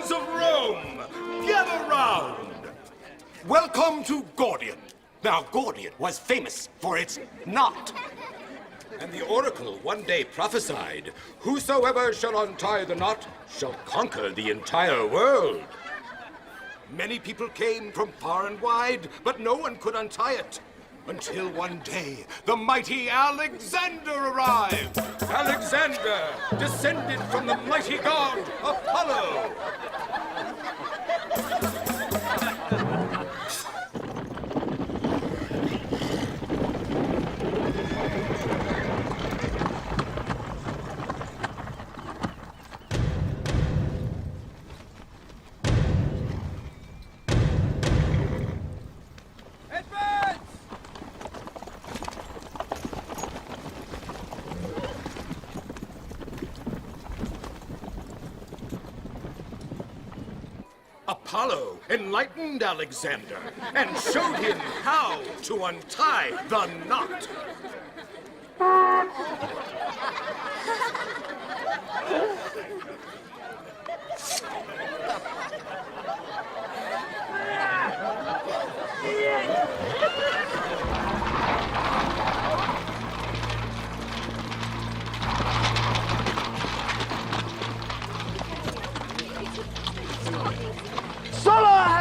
citizens of Rome, gather round. Welcome to Gordion. Now, Gordion was famous for its knot. And the oracle one day prophesied, whosoever shall untie the knot shall conquer the entire world. Many people came from far and wide, but no one could untie it. Until one day, the mighty Alexander arrived. Alexander, descended from the mighty god Apollo. Apollo enlightened Alexander and showed him how to untie the knot.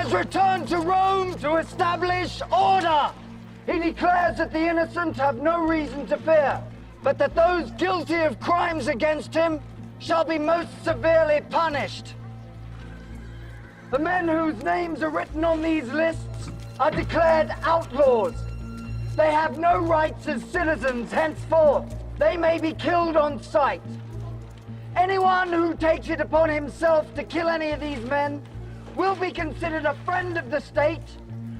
Has returned to Rome to establish order. He declares that the innocent have no reason to fear, but that those guilty of crimes against him shall be most severely punished. The men whose names are written on these lists are declared outlaws. They have no rights as citizens henceforth. They may be killed on sight. Anyone who takes it upon himself to kill any of these men will be considered a friend of the state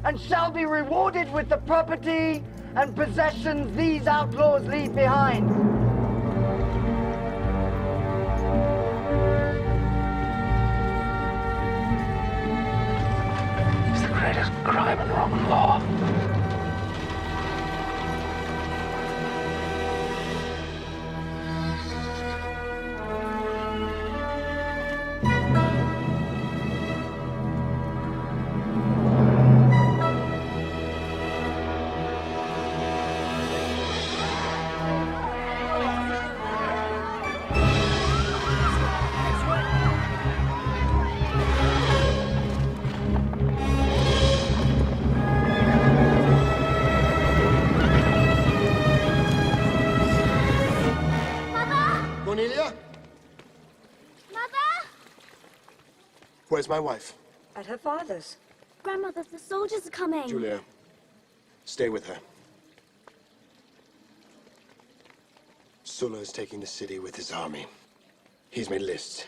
and shall be rewarded with the property and possessions these outlaws leave behind. It's the greatest crime in Roman law. Where's my wife? At her father's. Grandmother, the soldiers are coming. Julia, stay with her. Sulla is taking the city with his army. He's made lists.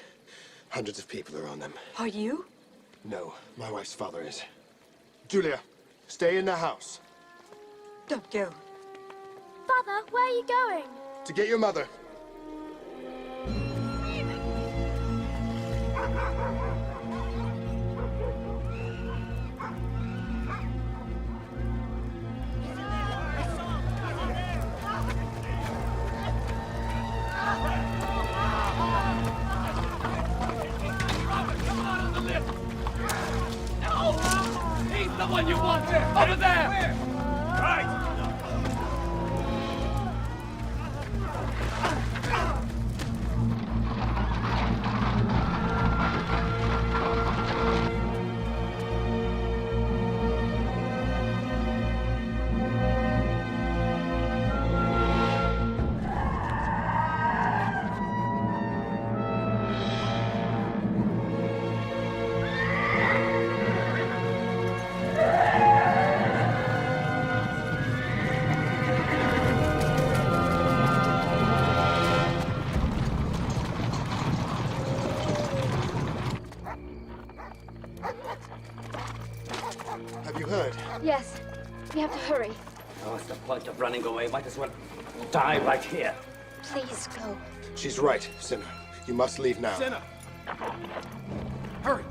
Hundreds of people are on them. Are you? No, my wife's father is. Julia, stay in the house. Don't go. Father, where are you going? To get your mother. The one you want! Over there! Right! Have you heard? Yes, we have to hurry. Oh, what's the point of running away? Might as well die right here. Please go. She's right, Cinna. You must leave now. Cinna! Hurry!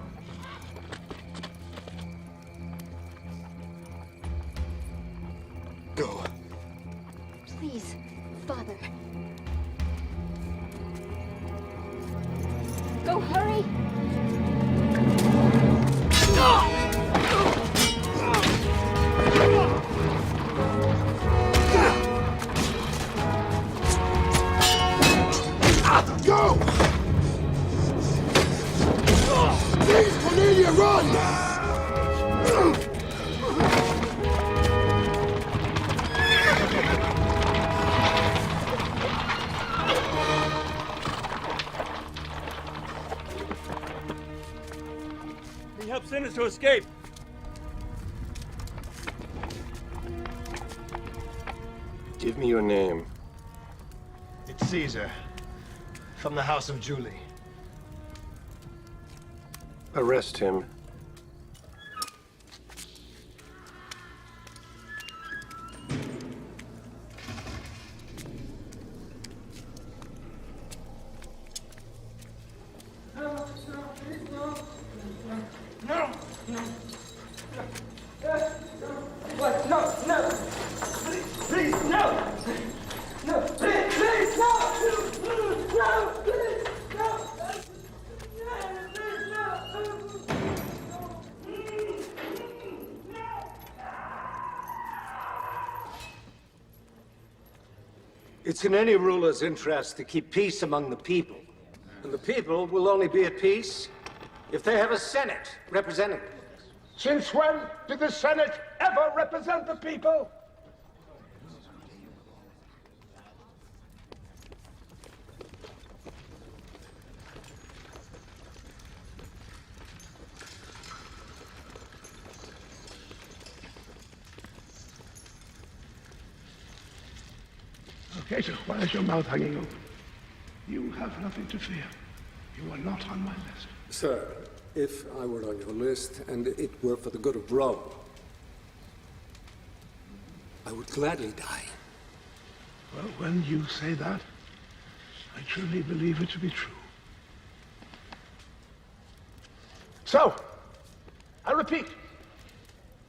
Go. Please, Father. Go, hurry! He helped sinners to escape. Give me your name. It's Caesar, from the house of Julie. Arrest him. It's in any ruler's interest to keep peace among the people. And the people will only be at peace if they have a Senate representing them. Since when did the Senate ever represent the people? Okay, so why is your mouth hanging open? You have nothing to fear. You are not on my list. Sir, if I were on your list, and it were for the good of Rome, I would gladly die. Well, when you say that, I truly believe it to be true. So, I repeat,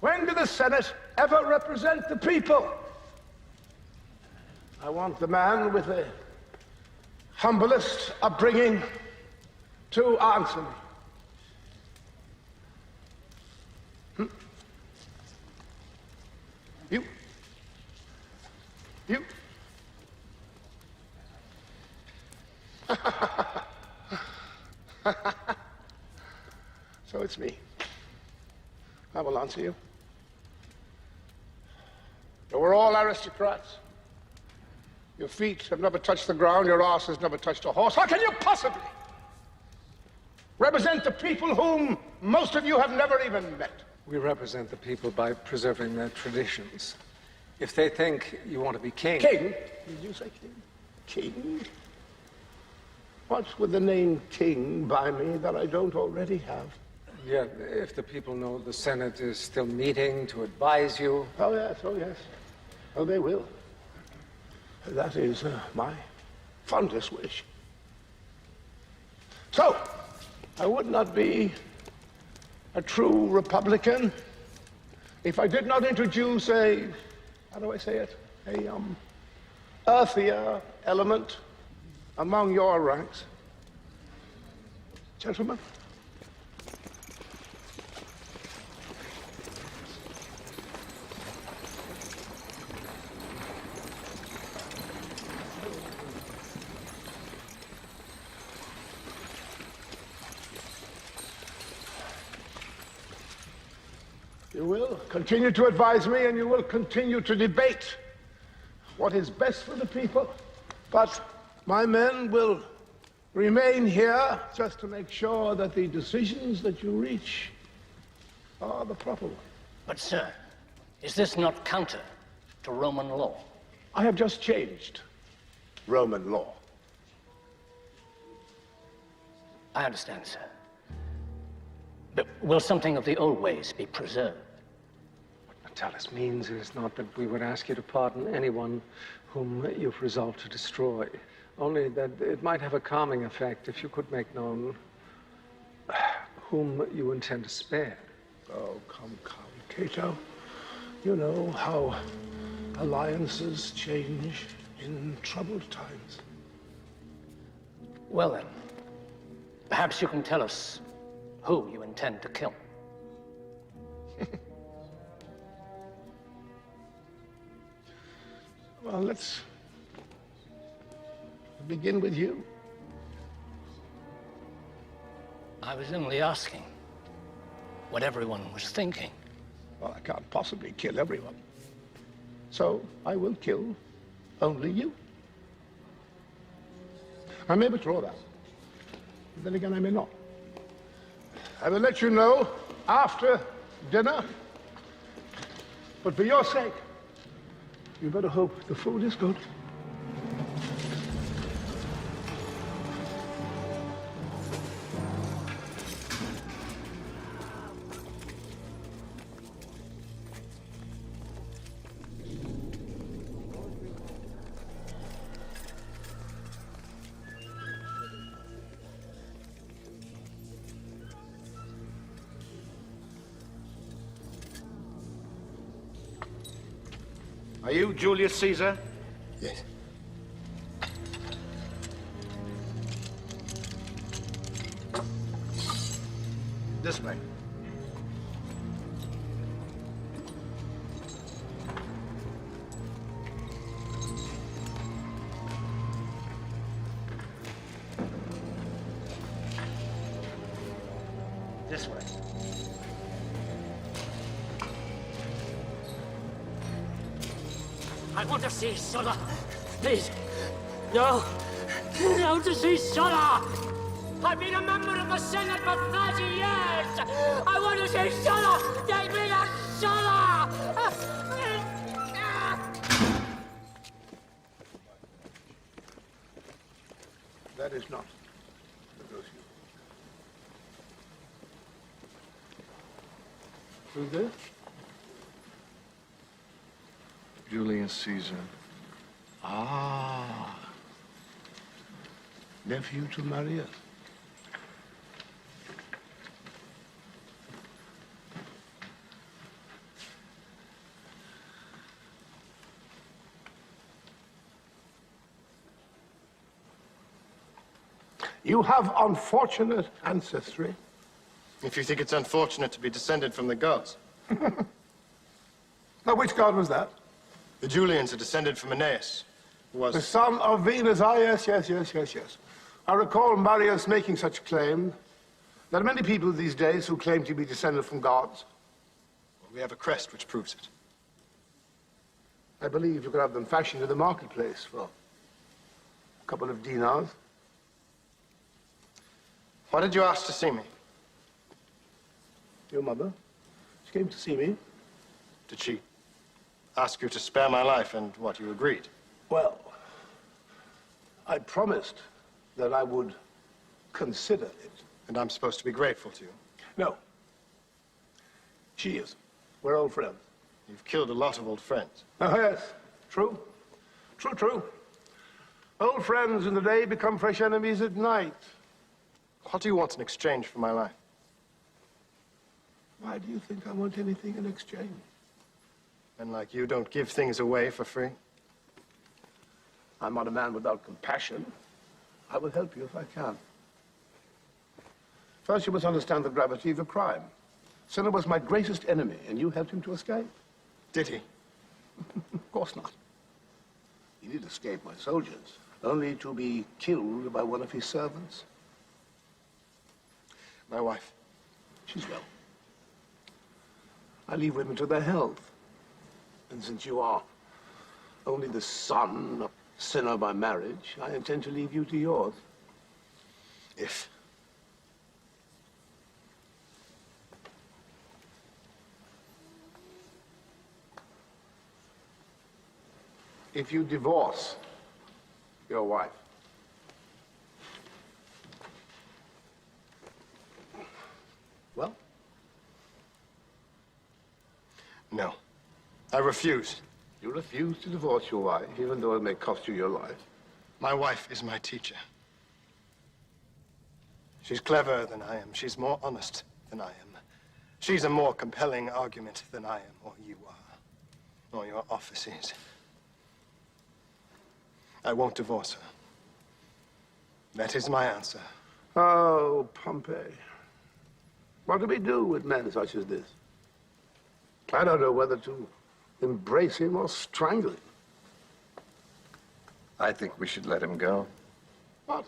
when did the Senate ever represent the people? I want the man with the humblest upbringing to answer me. You. So it's me. I will answer you. You were all aristocrats. Your feet have never touched the ground, your ass has never touched a horse. How can you possibly represent the people whom most of you have never even met? We represent the people by preserving their traditions. If they think you want to be king... King? Did you say king? King? What would the name king buy me that I don't already have? Yeah, if the people know the Senate is still meeting to advise you... Oh, yes, oh, yes. Oh, they will. That is my fondest wish. So, I would not be a true Republican if I did not introduce a, how do I say it, a earthier element among your ranks. Gentlemen. You will continue to advise me, and you will continue to debate what is best for the people. But my men will remain here just to make sure that the decisions that you reach are the proper ones. But, sir, is this not counter to Roman law? I have just changed Roman law. I understand, sir. But will something of the old ways be preserved? Natalis means is not that we would ask you to pardon anyone whom you've resolved to destroy, only that it might have a calming effect if you could make known whom you intend to spare. Oh, come, Cato. You know how alliances change in troubled times. Well, then, perhaps you can tell us who you intend to kill. Well, let's begin with you. I was only asking. what everyone was thinking. Well, I can't possibly kill everyone. So I will kill only you. I may withdraw that. Then again, I may not. I will let you know after dinner. But for your sake, you better hope the food is good. Are you Julius Caesar? Yes. This way. This way. I want to see Sulla. Please. No. No to see Sulla. I've been a member of the Senate for 30 years. I want to see Sulla. Take me to Sulla. That is not negotiable. Who's this? Julius Caesar. Ah. Nephew to Marius. You have unfortunate ancestry. If you think it's unfortunate to be descended from the gods. Now, which god was that? The Julians are descended from Aeneas, who was... The son of Venus. Ah, yes. I recall Marius making such a claim. There are many people these days who claim to be descended from gods. We have a crest which proves it. I believe you could have them fashioned in the marketplace for a couple of dinars. Why did you ask to see me? Your mother? She came to see me. Did she ask you to spare my life, and what, you agreed? Well, I promised that I would consider it. And I'm supposed to be grateful to you? No. She is. We're old friends. You've killed a lot of old friends. Oh, yes. True. True. Old friends in the day become fresh enemies at night. What do you want in exchange for my life? Why do you think I want anything in exchange? Men like you don't give things away for free. I'm not a man without compassion. I will help you if I can. First, you must understand the gravity of your crime. Cinna was my greatest enemy, and you helped him to escape. Did he? Of course not. He did escape my soldiers, only to be killed by one of his servants. My wife? She's well. I leave women to their health. And since you are only the son of Cinna by marriage, I intend to leave you to yours. If. If you divorce your wife. Well? No. I refuse. You refuse to divorce your wife, even though it may cost you your life. My wife is my teacher. She's cleverer than I am. She's more honest than I am. She's a more compelling argument than I am, or you are, or your offices. I won't divorce her. That is my answer. Oh, Pompey. What do we do with men such as this? I don't know whether to embrace him or strangle him. I think we should let him go. What?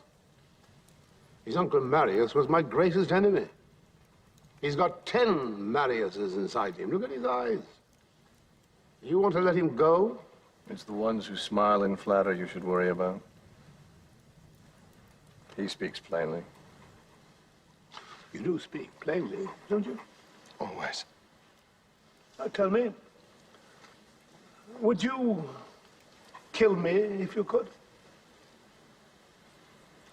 His uncle Marius was my greatest enemy. He's got 10 Mariuses inside him. Look at his eyes. You want to let him go? It's the ones who smile and flatter you should worry about. He speaks plainly. You do speak plainly, don't you? Always. Now tell me, would you kill me if you could?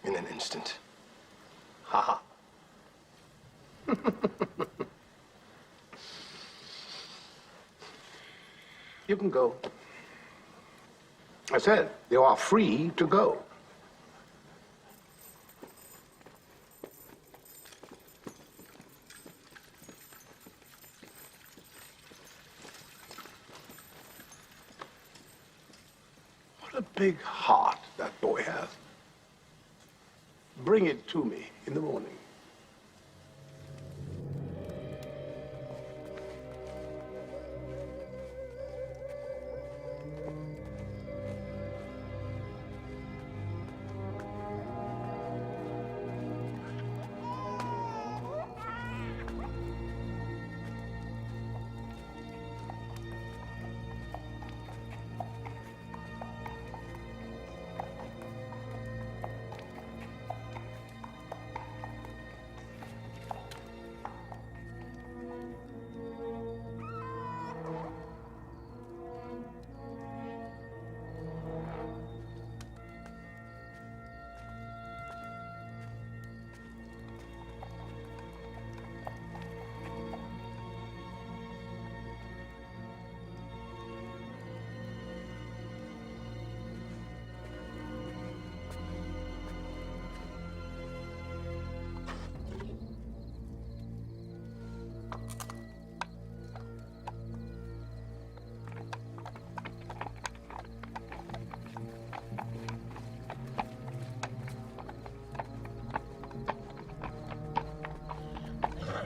In an instant. Ha ha. You can go. I said, you are free to go. What a big heart that boy has. Bring it to me in the morning.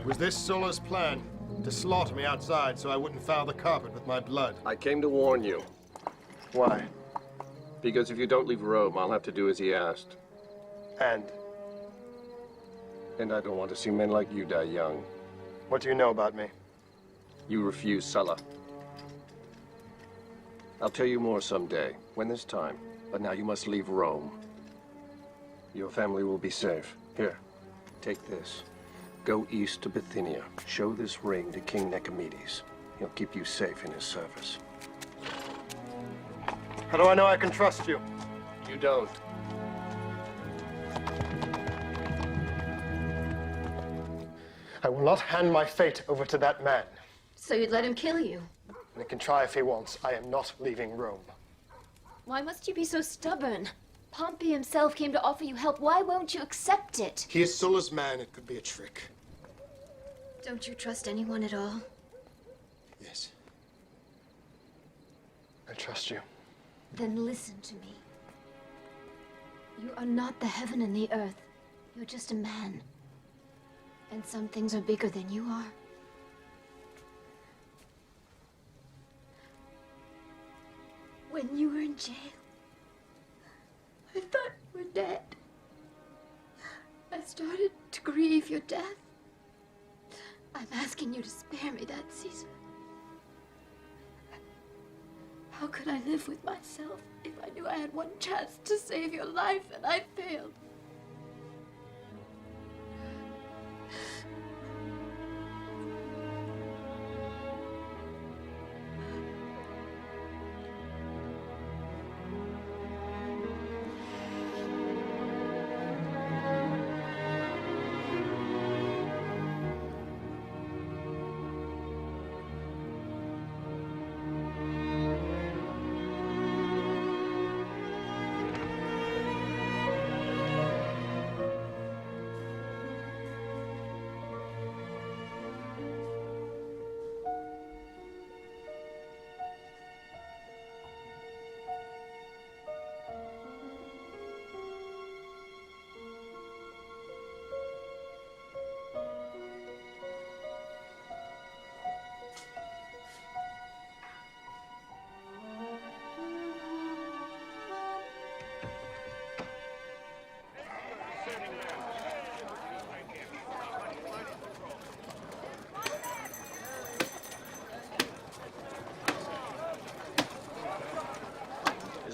Was this Sulla's plan? To slaughter me outside so I wouldn't foul the carpet with my blood? I came to warn you. Why? Because if you don't leave Rome, I'll have to do as he asked. And? And I don't want to see men like you die young. What do you know about me? You refuse Sulla. I'll tell you more someday, when there's time. But now you must leave Rome. Your family will be safe. Here, take this. Go east to Bithynia. Show this ring to King Nicomedes. He'll keep you safe in his service. How do I know I can trust you? You don't. I will not hand my fate over to that man. So you'd let him kill you? And he can try if he wants. I am not leaving Rome. Why must you be so stubborn? Pompey himself came to offer you help. Why won't you accept it? He is Sulla's man. It could be a trick. Don't you trust anyone at all? Yes. I trust you. Then listen to me. You are not the heaven and the earth. You're just a man. And some things are bigger than you are. When you were in jail, I thought you were dead. I started to grieve your death. I'm asking you to spare me that, Caesar. How could I live with myself if I knew I had one chance to save your life and I failed?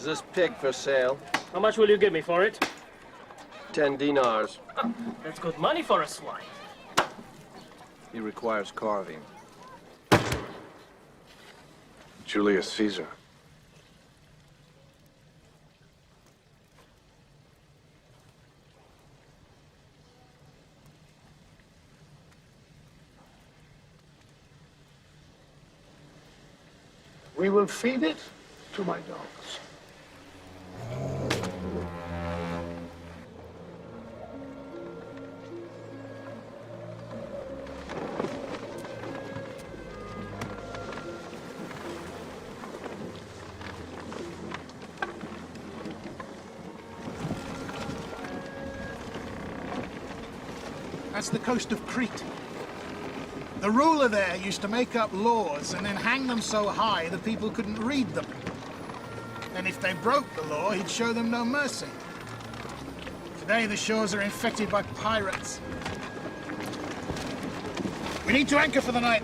this pig for sale? How much will you give me for it? 10 dinars. That's good money for a swine. He requires carving. Julius Caesar. We will feed it to my dogs. That's the coast of Crete. The ruler there used to make up laws and then hang them so high the people couldn't read them. Then if they broke the law, he'd show them no mercy. Today the shores are infected by pirates. We need to anchor for the night.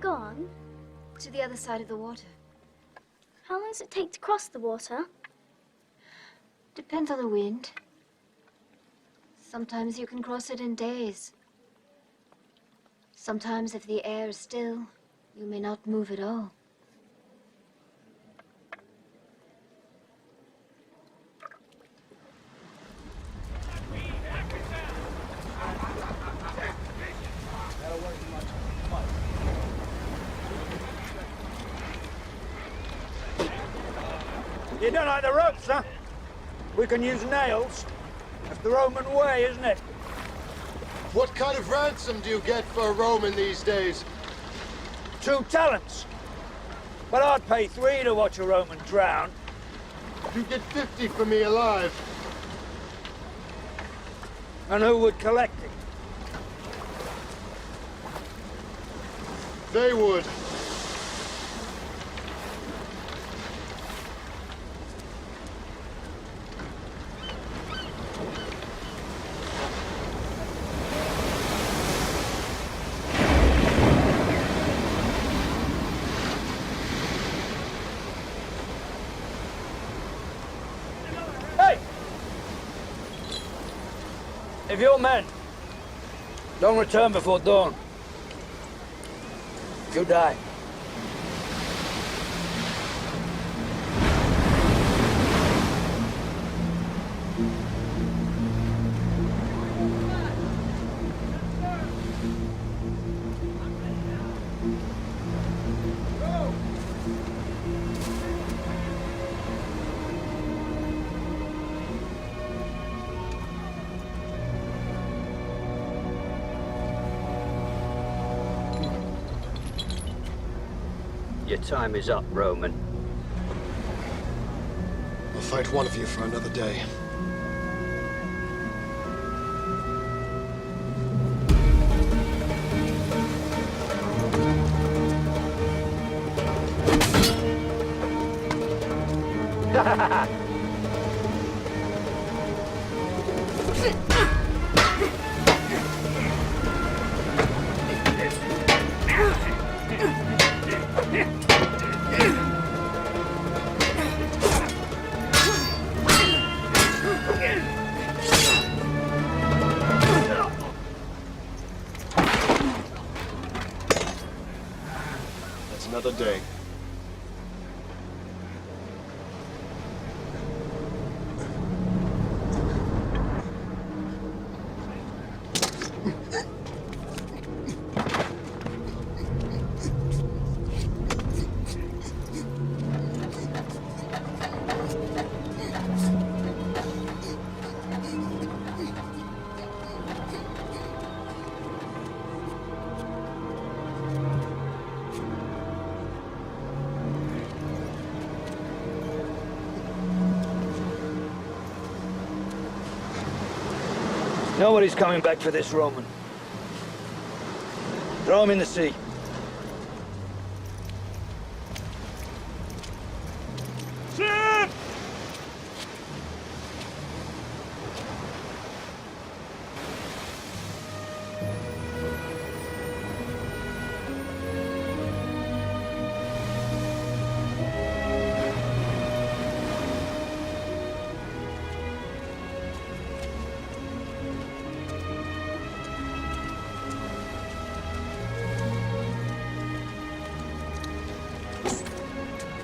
Gone? To the other side of the water. How long does it take to cross the water? Depends on the wind. Sometimes you can cross it in days. Sometimes if the air is still, you may not move at all. You don't like the ropes, huh? We can use nails. That's the Roman way, isn't it? What kind of ransom do you get for a Roman these days? 2 talents. But I'd pay 3 to watch a Roman drown. You get 50 for me alive. And who would collect it? They would. If your men don't return before dawn, you die. Your time is up, Roman. I'll fight one of you for another day. Another day. Nobody's coming back for this Roman. Throw him in the sea. Ship!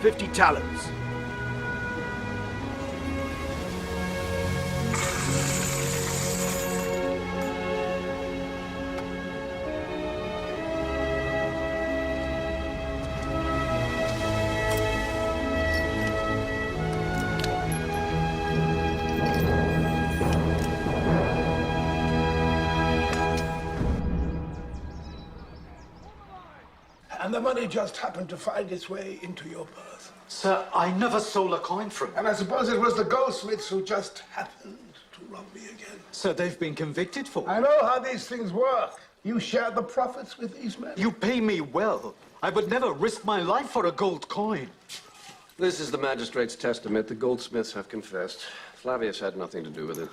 $50 talents. And the money just happened to find its way into your purse. Sir, I never stole a coin from you. And I suppose it was the goldsmiths who just happened to rob me again. Sir, they've been convicted for it. I know how these things work. You share the profits with these men. You pay me well. I would never risk my life for a gold coin. This is the magistrate's testament. The goldsmiths have confessed. Flavius had nothing to do with it.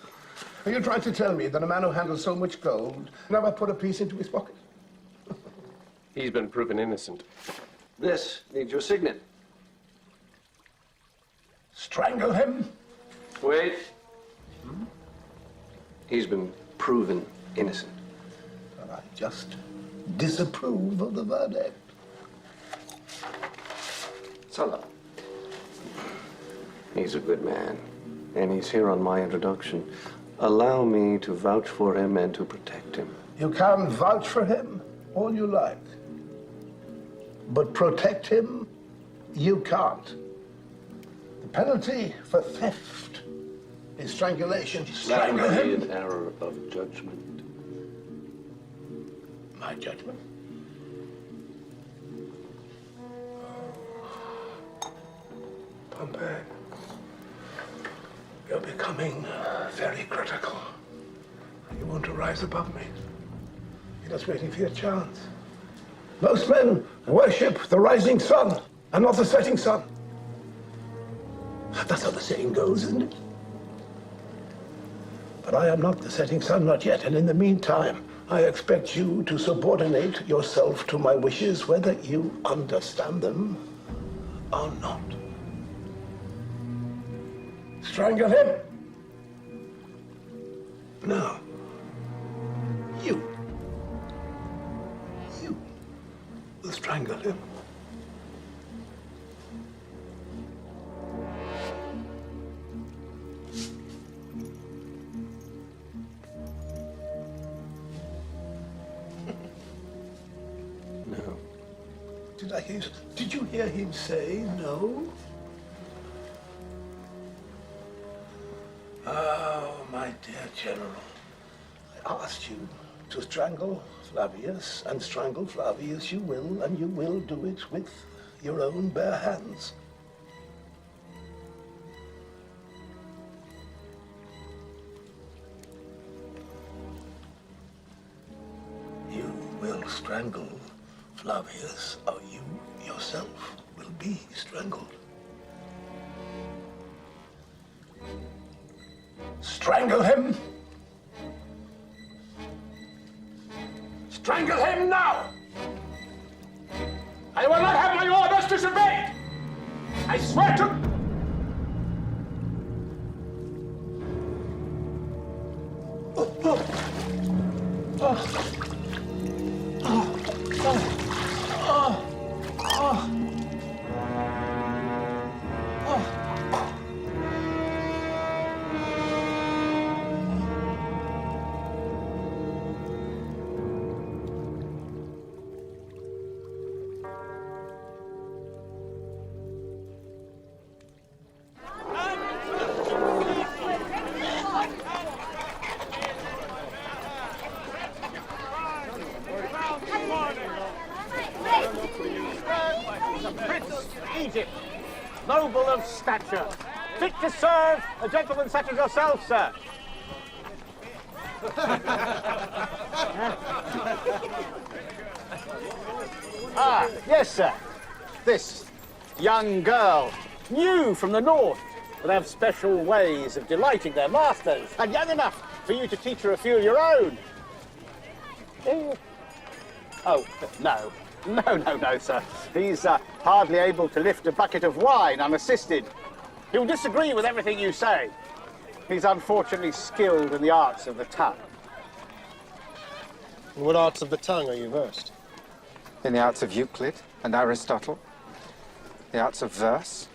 Are you trying to tell me that a man who handles so much gold never put a piece into his pocket? He's been proven innocent. This needs your signet. Strangle him? Wait. He's been proven innocent. I just disapprove of the verdict. Sulla. He's a good man, and he's here on my introduction. Allow me to vouch for him and to protect him. You can vouch for him all you like. But protect him, you can't. The penalty for theft is strangulation. Strangle That would him. be an error of judgment. My judgment? Pompey, you're becoming very critical. You want to rise above me. You're just waiting for your chance. Most men worship the rising sun and not the setting sun. That's how the saying goes, isn't it? But I am not the setting sun, not yet. And in the meantime, I expect you to subordinate yourself to my wishes, whether you understand them or not. Strangle him. No. You will strangle him. No. Did you hear him say no? Oh, my dear General, I asked you to strangle Flavius, and strangle Flavius you will, and you will do it with your own bare hands. You will strangle Flavius, or you yourself will be strangled. Strangle him! Strangle him now! I will not have my orders disobeyed! I swear to... Egypt, noble of stature, fit to serve a gentleman such as yourself, sir. Ah, yes, sir. This young girl, new from the north, will have special ways of delighting their masters, and young enough for you to teach her a few of your own. Oh, no. No, sir. He's hardly able to lift a bucket of wine unassisted. He'll disagree with everything you say. He's unfortunately skilled in the arts of the tongue. In what arts of the tongue are you versed? In the arts of Euclid and Aristotle, the arts of verse.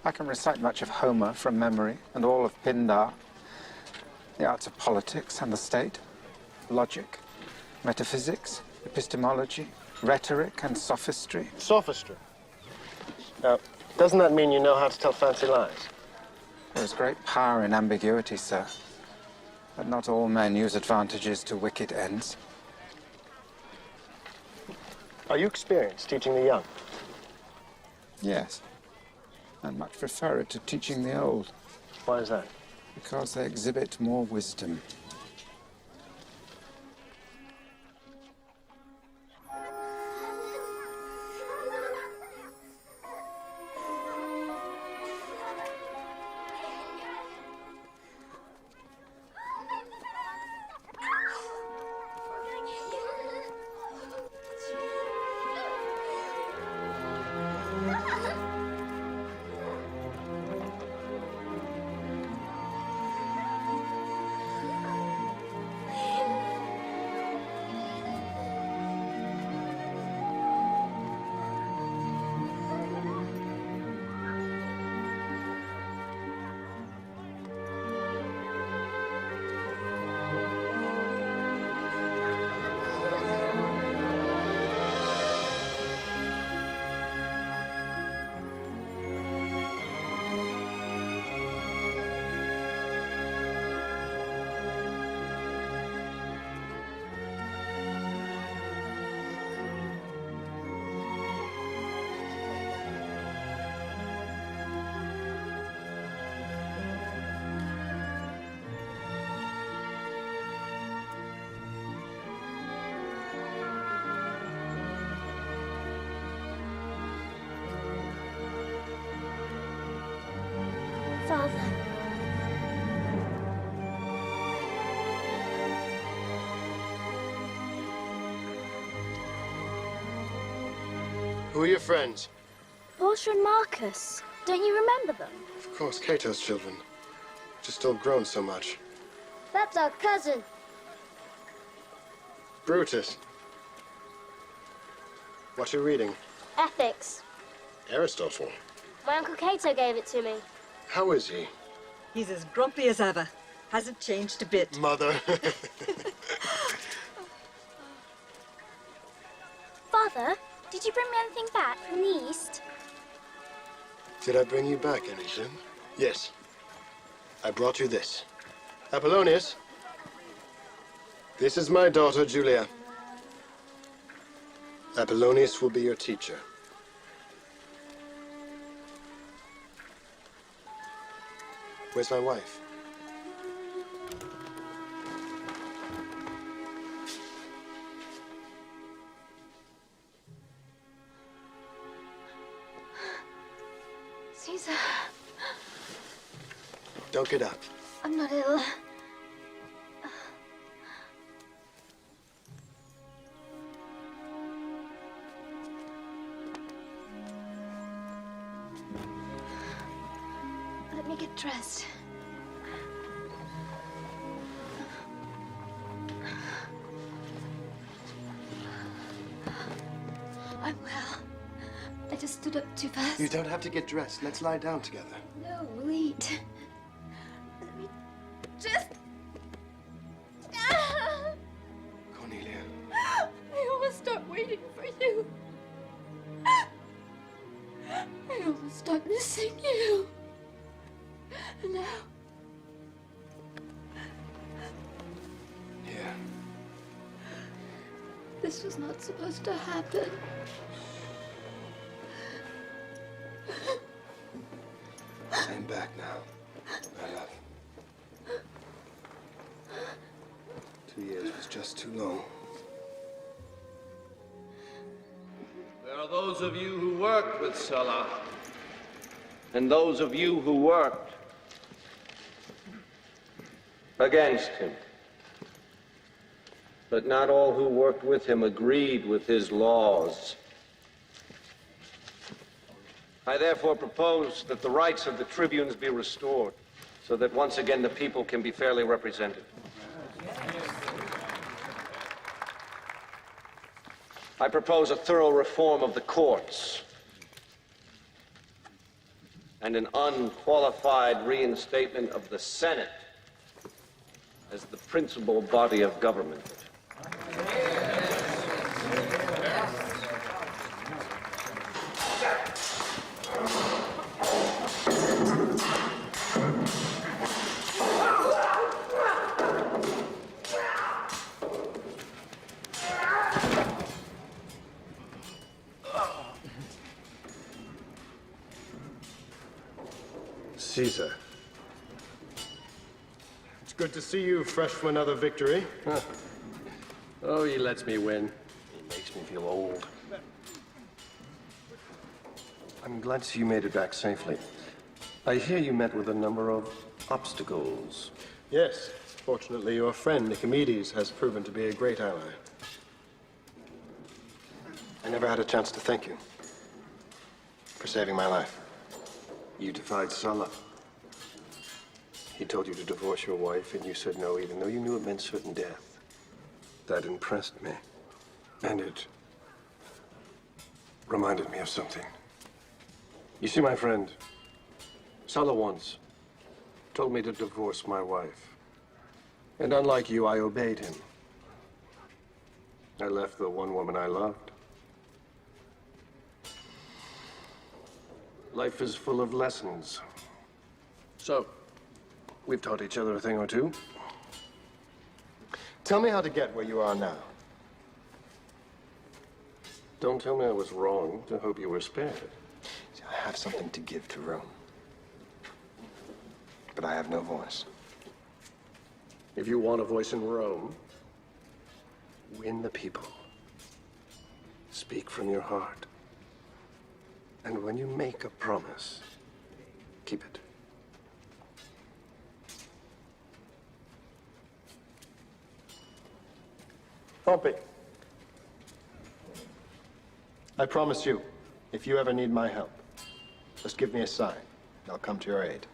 I can recite much of Homer from memory and all of Pindar. The arts of politics and the state, logic, metaphysics, epistemology, rhetoric and sophistry. Sophistry? Now, doesn't that mean you know how to tell fancy lies? There is great power in ambiguity, sir. But not all men use advantages to wicked ends. Are you experienced teaching the young? Yes. And much prefer it to teaching the old. Why is that? Because they exhibit more wisdom. Father. Who are your friends? Portia and Marcus. Don't you remember them? Of course, Cato's children. Just still grown so much. That's our cousin. Brutus. What are you reading? Ethics. Aristotle. My Uncle Cato gave it to me. How is he? He's as grumpy as ever. Hasn't changed a bit. Mother. Father, did you bring me anything back from the East? Did I bring you back anything? Yes. I brought you this. Apollonius. This is my daughter, Julia. Apollonius will be your teacher. Where's my wife? Caesar. Don't get up. I'm not ill. Let me get dressed. I'm well. I just stood up too fast. You don't have to get dressed. Let's lie down together. No, we'll eat. Let me just... Cornelia. I almost stopped waiting for you. I almost stopped missing you. And now... Here. This was not supposed to happen. I'm back now, my love. 2 years was just too long. There are those of you who worked with Sulla, and those of you who worked against him. But not all who worked with him agreed with his laws. I therefore propose that the rights of the tribunes be restored, so that once again the people can be fairly represented. I propose a thorough reform of the courts and an unqualified reinstatement of the Senate as the principal body of government. Caesar. It's good to see you, fresh from another victory. Oh, he lets me win. He makes me feel old. I'm glad to see you made it back safely. I hear you met with a number of obstacles. Yes. Fortunately, your friend Nicomedes has proven to be a great ally. I never had a chance to thank you for saving my life. You defied Sulla. He told you to divorce your wife, and you said no, even though you knew it meant certain death. That impressed me. And it reminded me of something. You see, my friend, Sulla once told me to divorce my wife. And unlike you, I obeyed him. I left the one woman I loved. Life is full of lessons. So, we've taught each other a thing or two. Tell me how to get where you are now. Don't tell me I was wrong to hope you were spared. See, I have something to give to Rome. But I have no voice. If you want a voice in Rome, win the people. Speak from your heart. And when you make a promise, keep it. Pompey, I promise you, if you ever need my help, just give me a sign, and I'll come to your aid.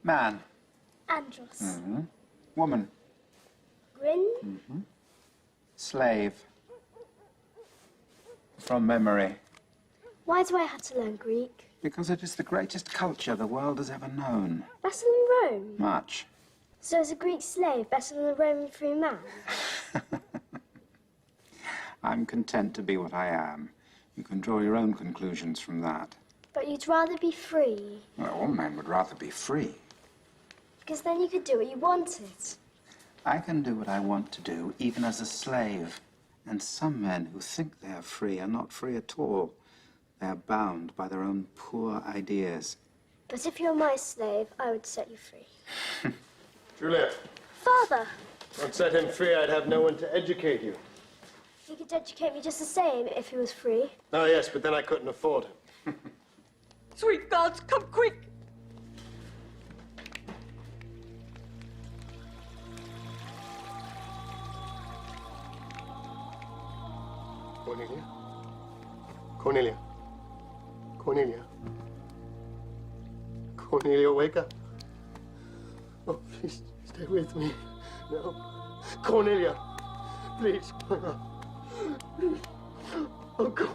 Man. Andros. Mm-hmm. Woman. Grin. Mm-hmm. Slave. From memory. Why do I have to learn Greek? Because it is the greatest culture the world has ever known. Better than Rome? Much. So is a Greek slave better than a Roman free man? I'm content to be what I am. You can draw your own conclusions from that. But you'd rather be free. Well, all men would rather be free. Because then you could do what you wanted. I can do what I want to do, even as a slave. And some men who think they are free are not free at all. They are bound by their own poor ideas. But if you're my slave, I would set you free. Julia. Father! Don't set him free, I'd have no one to educate you. He could educate me just the same if he was free. Oh, yes, but then I couldn't afford him. Sweet gods, come quick! Cornelia? Cornelia? Cornelia? Cornelia, wake up. Oh, please, stay with me. No. Cornelia, please. Please. Oh, God.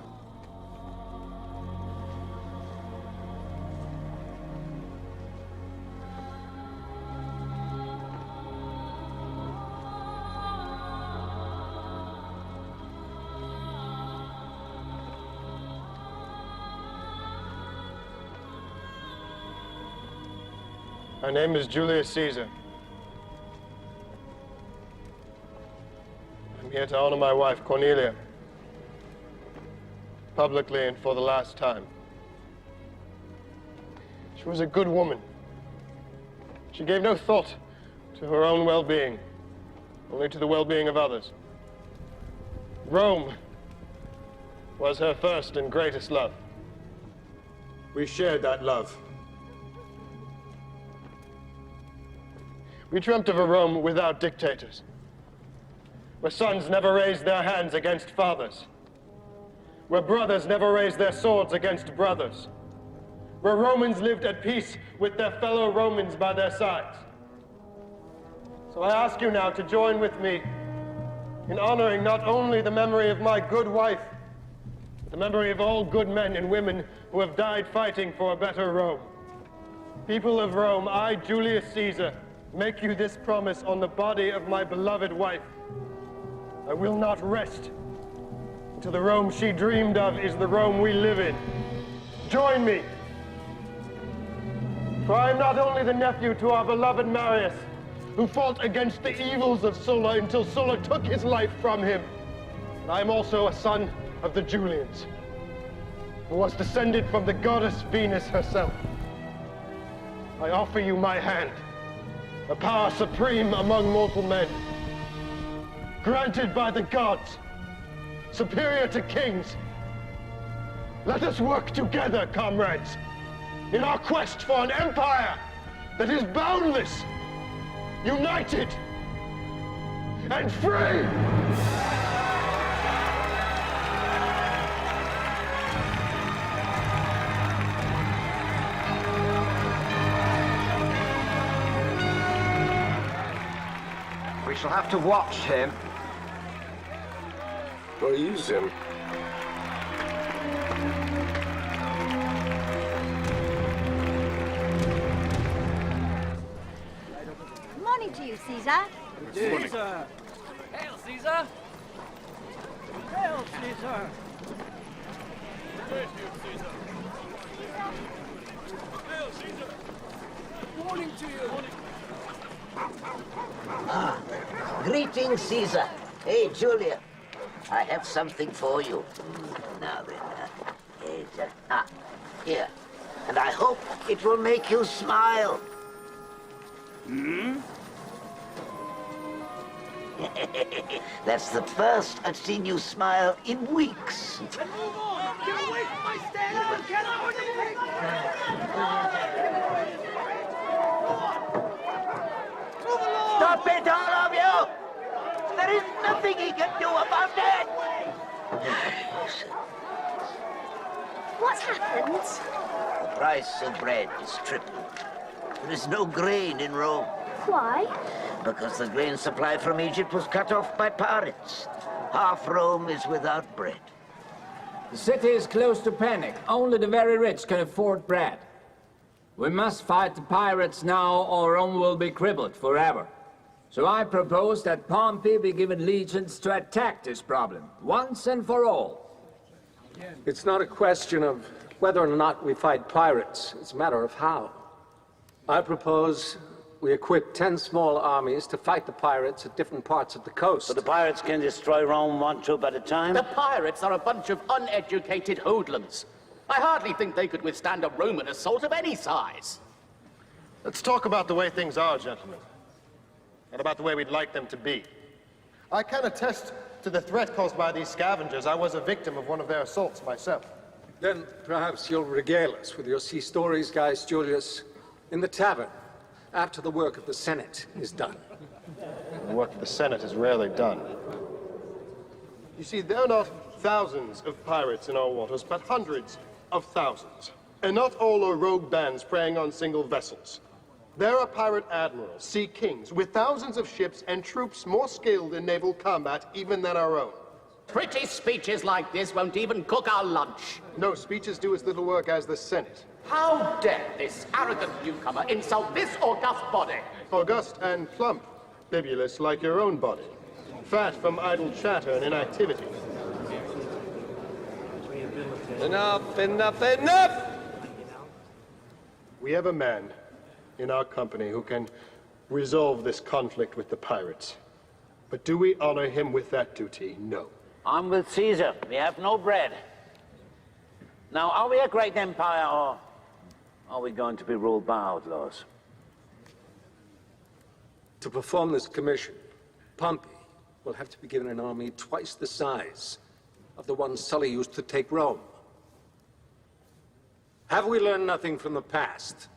My name is Julius Caesar. I'm here to honor my wife, Cornelia, publicly and for the last time. She was a good woman, She gave no thought to her own well-being, only to the well-being of others. Rome was her first and greatest love. We shared that love. We dreamt of a Rome without dictators, where sons never raised their hands against fathers, where brothers never raised their swords against brothers, where Romans lived at peace with their fellow Romans by their sides. So I ask you now to join with me in honoring not only the memory of my good wife, but the memory of all good men and women who have died fighting for a better Rome. People of Rome, I, Julius Caesar, make you this promise on the body of my beloved wife. I will not rest until the Rome she dreamed of is the Rome we live in. Join me. For I am not only the nephew to our beloved Marius, who fought against the evils of Sulla until Sulla took his life from him, but I am also a son of the Julians, who was descended from the goddess Venus herself. I offer you my hand, a power supreme among mortal men, granted by the gods, superior to kings. Let us work together, comrades, in our quest for an empire that is boundless, united, and free! We shall have to watch him. Or use him. Morning to you, Caesar. Caesar! Hail, Caesar! Hail, Caesar! Hail, Caesar! Morning to you! Greetings, Caesar. Hey, Julia. I have something for you. Now then, here. And I hope it will make you smile. Hmm? That's the first I've seen you smile in weeks. Move on! Get away from my stand! Get out! Stop it, all of you! There is nothing he can do about it! What's happened? The price of bread is tripled. There is no grain in Rome. Why? Because the grain supply from Egypt was cut off by pirates. Half Rome is without bread. The city is close to panic. Only the very rich can afford bread. We must fight the pirates now, or Rome will be crippled forever. So I propose that Pompey be given legions to attack this problem, once and for all. It's not a question of whether or not we fight pirates. It's a matter of how. I propose we equip 10 small armies to fight the pirates at different parts of the coast. So the pirates can destroy Rome one troop at a time? The pirates are a bunch of uneducated hoodlums. I hardly think they could withstand a Roman assault of any size. Let's talk about the way things are, gentlemen, and about the way we'd like them to be. I can attest to the threat caused by these scavengers. I was a victim of one of their assaults myself. Then perhaps you'll regale us with your sea stories, Gaius Julius, in the tavern, after the work of the Senate is done. The work of the Senate is rarely done. You see, there are not thousands of pirates in our waters, but hundreds of thousands. And not all are rogue bands preying on single vessels. There are pirate admirals, sea kings, with thousands of ships and troops more skilled in naval combat even than our own. Pretty speeches like this won't even cook our lunch. No, speeches do as little work as the Senate. How dare this arrogant newcomer insult this august body? August and plump, bibulous like your own body. Fat from idle chatter and inactivity. Enough, enough, enough! We have a man in our company who can resolve this conflict with the pirates. But do we honor him with that duty? No. I'm with Caesar. We have no bread. Now, are we a great empire, or are we going to be ruled by outlaws? To perform this commission, Pompey will have to be given an army twice the size of the one Sully used to take Rome. Have we learned nothing from the past?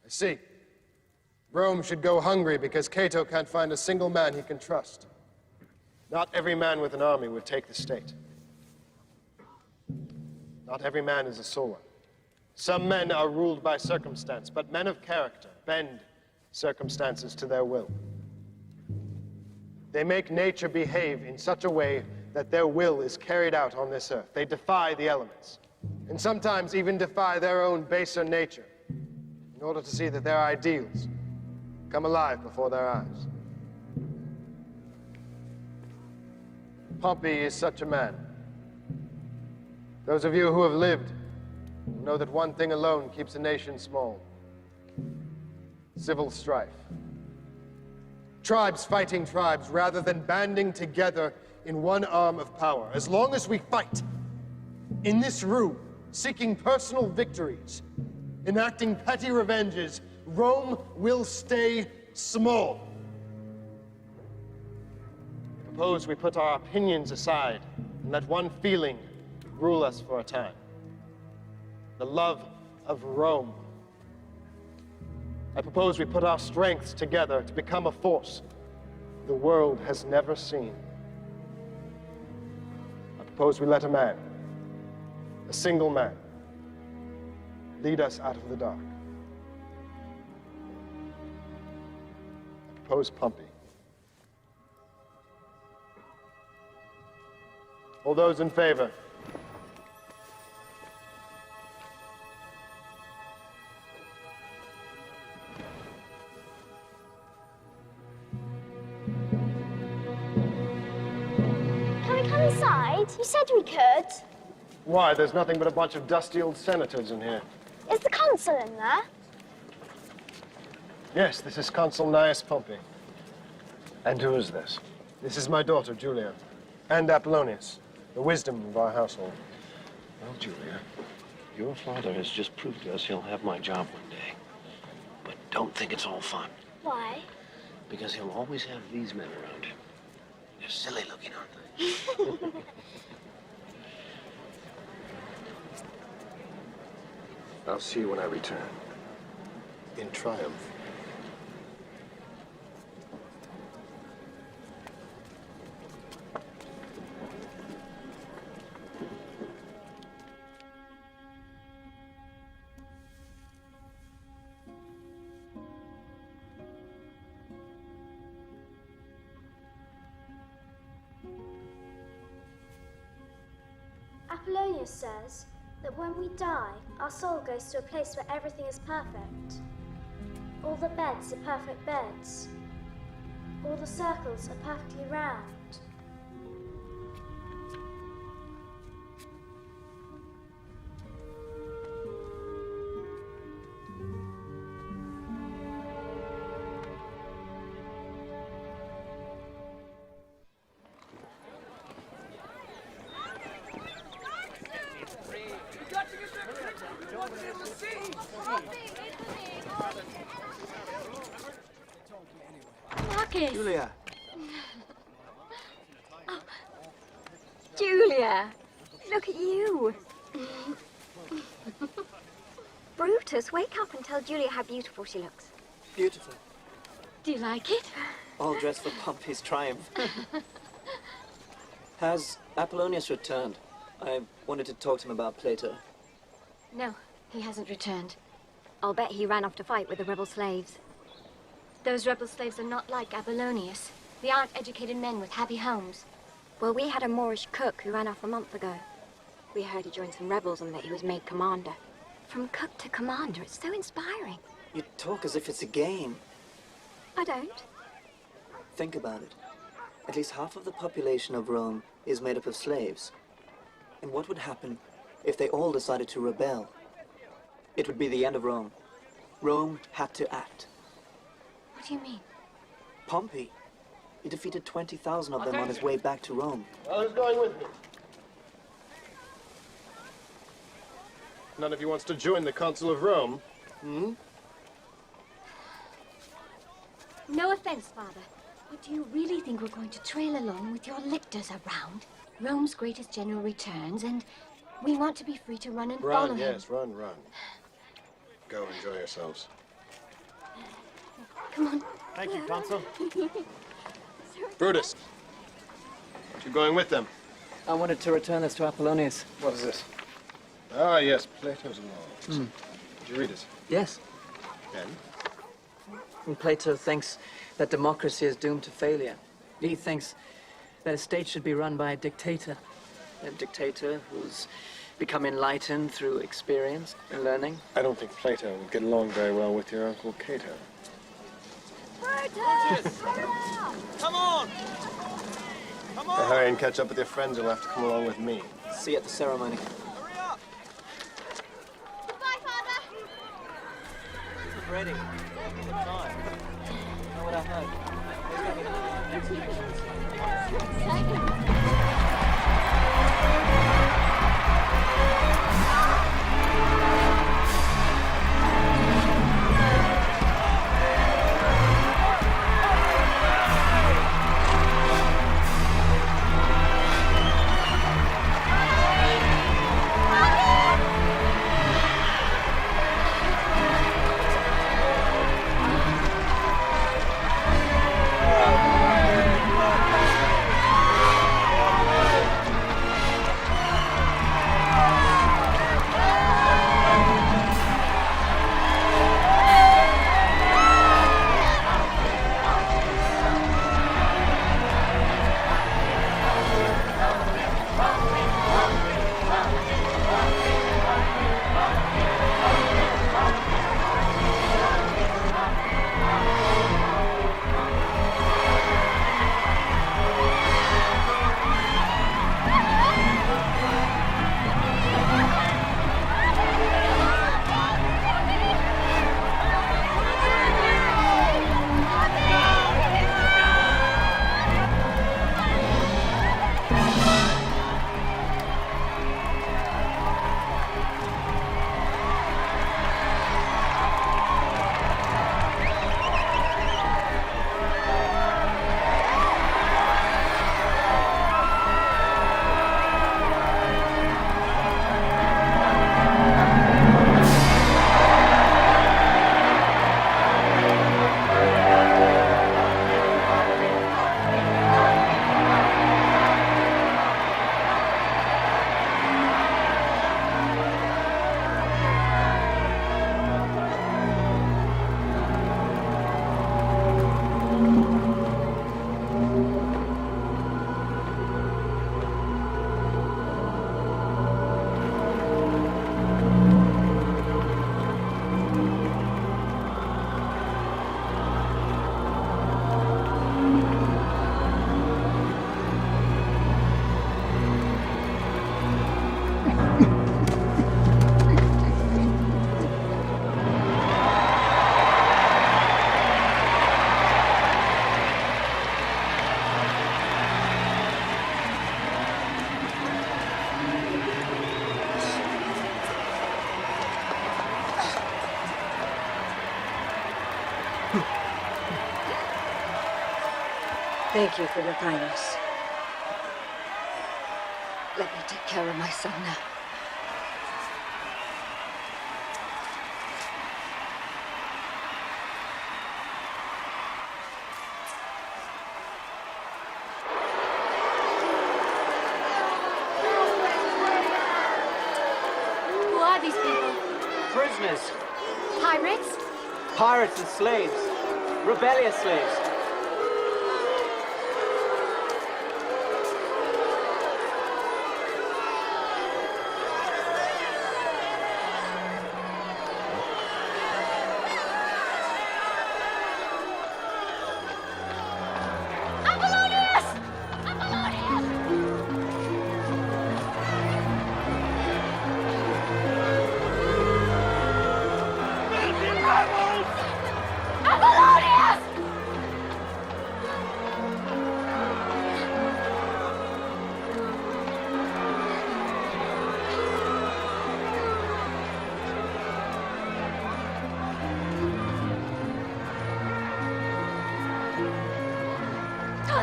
I see. Rome should go hungry because Cato can't find a single man he can trust. Not every man with an army would take the state. Not every man is a soldier. Some men are ruled by circumstance, but men of character bend circumstances to their will. They make nature behave in such a way that their will is carried out on this earth. They defy the elements, and sometimes even defy their own baser nature, in order to see that their ideals come alive before their eyes. Pompey is such a man. Those of you who have lived know that one thing alone keeps a nation small: civil strife. Tribes fighting tribes rather than banding together in one arm of power. As long as we fight in this room, seeking personal victories, enacting petty revenges, Rome will stay small. Suppose we put our opinions aside and let one feeling rule us for a time: the love of Rome. I propose we put our strengths together to become a force the world has never seen. I propose we let a man, a single man, lead us out of the dark. I propose Pompey. All those in favor? Can we come inside? You said we could. Why? There's nothing but a bunch of dusty old senators in here. Is the consul in there? Yes, this is Consul Gnaeus Pompey. And who is this? This is my daughter, Julia, and Apollonius, the wisdom of our household. Well, Julia, your father has just proved to us he'll have my job one day. But don't think it's all fun. Why? Because he'll always have these men around him. They're silly looking, aren't they? I'll see you when I return. In triumph. Apollonius says that when we die, our soul goes to a place where everything is perfect. All the beds are perfect beds. All the circles are perfectly round. Marcus! Julia. Oh, Julia, look at you. Brutus, wake up and tell Julia how beautiful she looks. Beautiful. Do you like it? All dressed for Pompey's triumph. Has Apollonius returned? I wanted to talk to him about Plato. No, he hasn't returned. I'll bet he ran off to fight with the rebel slaves. Those rebel slaves are not like Apollonius. They aren't educated men with happy homes. Well, we had a Moorish cook who ran off a month ago. We heard he joined some rebels and that he was made commander. From cook to commander, it's so inspiring. You talk as if it's a game. I don't. Think about it. At least half of the population of Rome is made up of slaves. And what would happen if they all decided to rebel? It would be the end of Rome. Rome had to act. What do you mean? Pompey. He defeated 20,000 of them on his way back to Rome. Well, who's going with me? None of you wants to join the Council of Rome, hmm? No offense, Father, but do you really think we're going to trail along with your lictors around? Rome's greatest general returns, and we want to be free to run and follow him. Yes, run. Go enjoy yourselves. Come on. Thank you, Consul. Brutus, aren't you going with them? I wanted to return this to Apollonius. What is this? Ah, yes, Plato's Laws. Did you read it? Yes. And? And Plato thinks that democracy is doomed to failure. He thinks that a state should be run by a dictator who's become enlightened through experience and learning. I don't think Plato would get along very well with your Uncle Cato. Brutus! Come on! Come on! Hurry and catch up with your friends. You'll have to come along with me. See you at the ceremony. Hurry up! Goodbye, Father! Ready. Good time. Know what I heard? Thank you for your kindness. Let me take care of my son now. Who are these people? Prisoners. Pirates? Pirates and slaves. Rebellious slaves.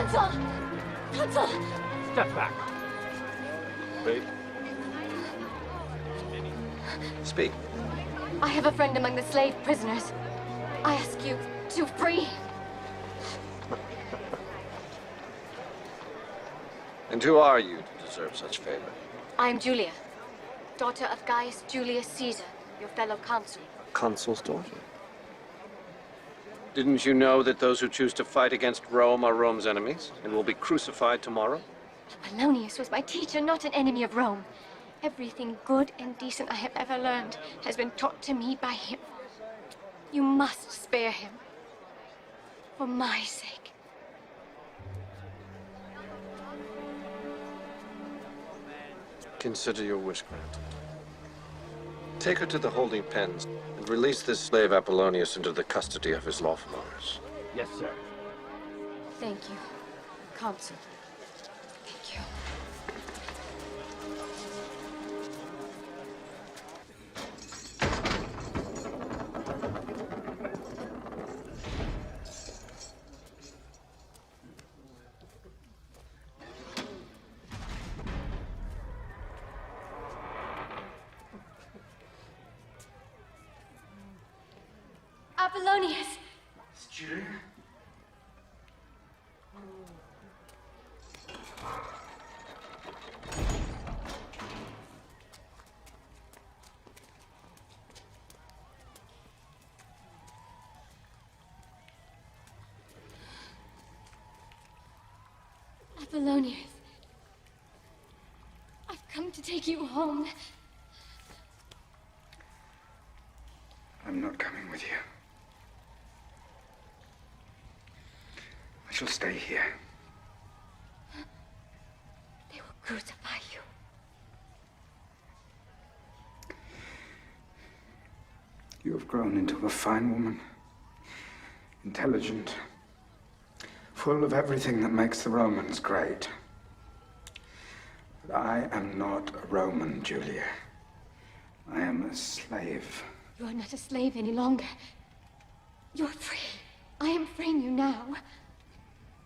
Consul! Consul! Step back. Wait. Speak. I have a friend among the slave prisoners. I ask you to free. And who are you to deserve such favor? I am Julia, daughter of Gaius Julius Caesar, your fellow consul. Consul's daughter. Didn't you know that those who choose to fight against Rome are Rome's enemies and will be crucified tomorrow? Apollonius was my teacher, not an enemy of Rome. Everything good and decent I have ever learned has been taught to me by him. You must spare him. For my sake. Consider your wish granted. Take her to the holding pens and release this slave Apollonius into the custody of his lawful owners. Yes, sir. Thank you, Consul. Thank you. Apollonius! It's Julia. Apollonius. I've come to take you home. I'm not coming with you. I shall stay here. They will crucify you. You have grown into a fine woman. Intelligent. Full of everything that makes the Romans great. But I am not a Roman, Julia. I am a slave. You are not a slave any longer. You're free. I am freeing you now.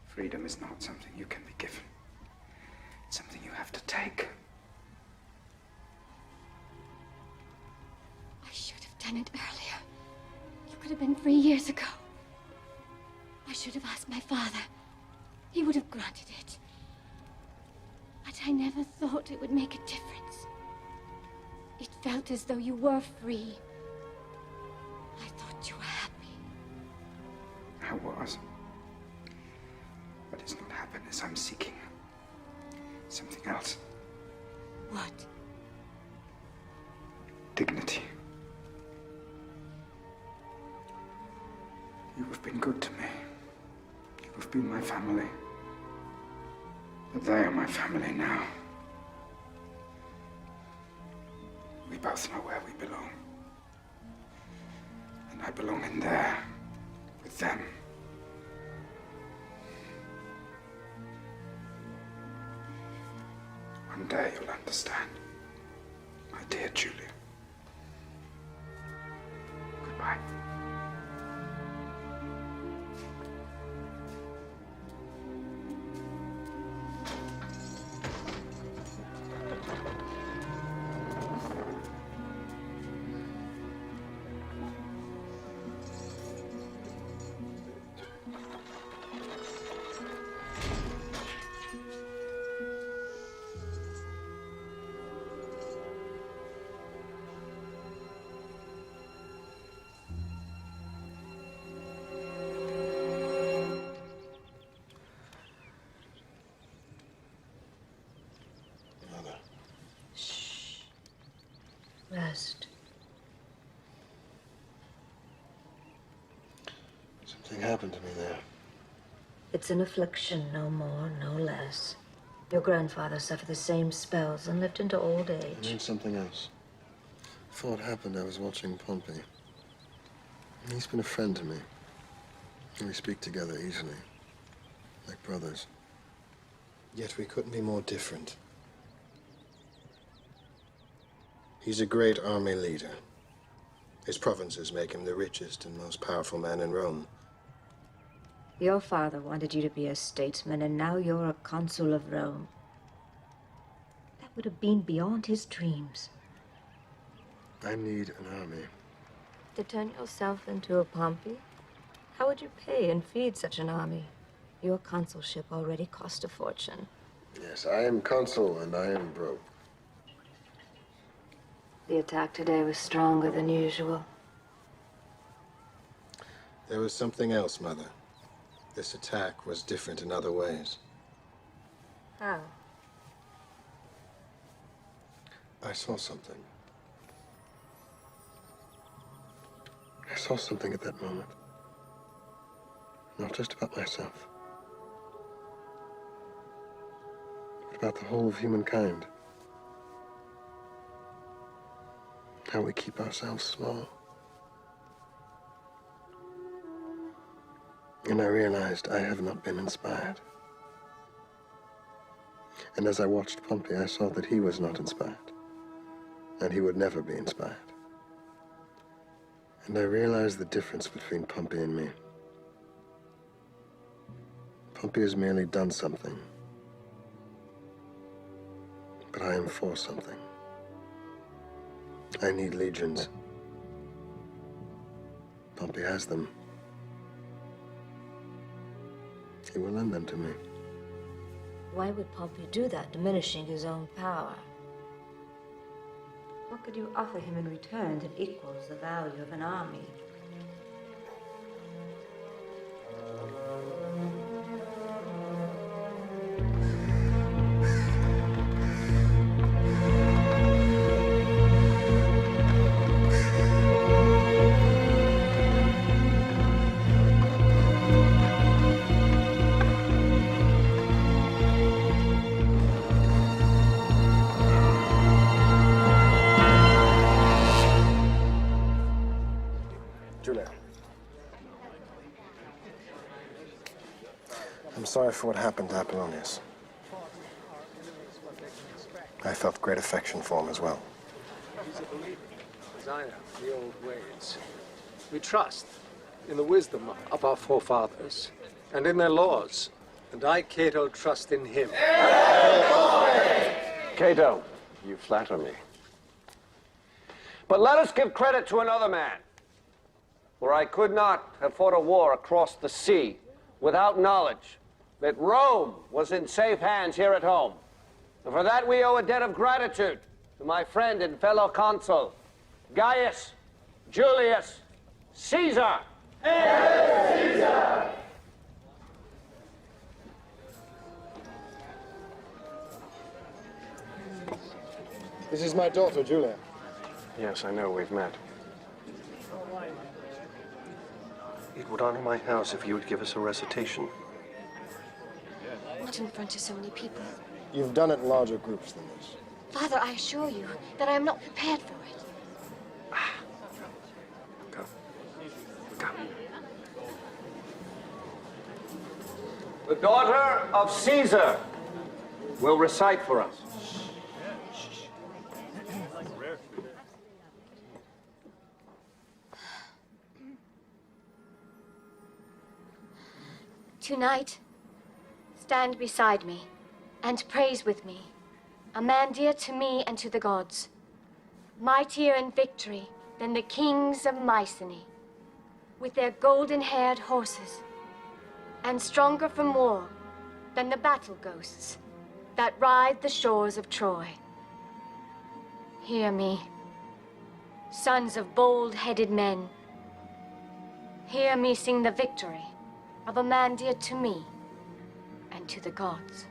Freedom is not something you can be given. It's something you have to take. I should have done it earlier. You could have been free years ago. I should have asked my father. He would have granted it. But I never thought it would make a difference. It felt as though you were free. I thought you were happy. I was. But it's not happiness I'm seeking. Something else. What? Dignity. You have been good to me. You have been my family. But they are my family now. We both know where we belong. And I belong in there, with them. One day you'll understand, my dear Julia. Goodbye. Rest. Something happened to me there. It's an affliction, no more, no less. Your grandfather suffered the same spells and lived into old age. I mean something else. Before it happened, I was watching Pompey. And he's been a friend to me. And we speak together easily, like brothers. Yet we couldn't be more different. He's a great army leader. His provinces make him the richest and most powerful man in Rome. Your father wanted you to be a statesman, and now you're a consul of Rome. That would have been beyond his dreams. I need an army. To turn yourself into a Pompey? How would you pay and feed such an army? Your consulship already cost a fortune. Yes, I am consul and I am broke. The attack today was stronger than usual. There was something else, Mother. This attack was different in other ways. How? I saw something. I saw something at that moment. Not just about myself, but about the whole of humankind. How we keep ourselves small. And I realized I have not been inspired. And as I watched Pompey, I saw that he was not inspired. And he would never be inspired. And I realized the difference between Pompey and me. Pompey has merely done something. But I am for something. I need legions. Pompey has them. He will lend them to me. Why would Pompey do that, diminishing his own power? What could you offer him in return that equals the value of an army? Julia. I'm sorry for what happened to Apollonius. I felt great affection for him as well. He's a believer, as I am, the old ways. We trust in the wisdom of our forefathers and in their laws. And I, Cato, trust in him. Cato, you flatter me. But let us give credit to another man. For I could not have fought a war across the sea without knowledge that Rome was in safe hands here at home. And for that we owe a debt of gratitude to my friend and fellow consul, Gaius Julius Caesar. Caesar! This is my daughter, Julia. Yes, I know, we've met. It would honor my house if you would give us a recitation. Not in front of so many people. You've done it in larger groups than this. Father, I assure you that I am not prepared for it. Go. Go. The daughter of Caesar will recite for us. Tonight, stand beside me and praise with me a man dear to me and to the gods, mightier in victory than the kings of Mycenae, with their golden-haired horses, and stronger from war than the battle ghosts that ride the shores of Troy. Hear me, sons of bold-headed men. Hear me sing the victory of a man dear to me and to the gods.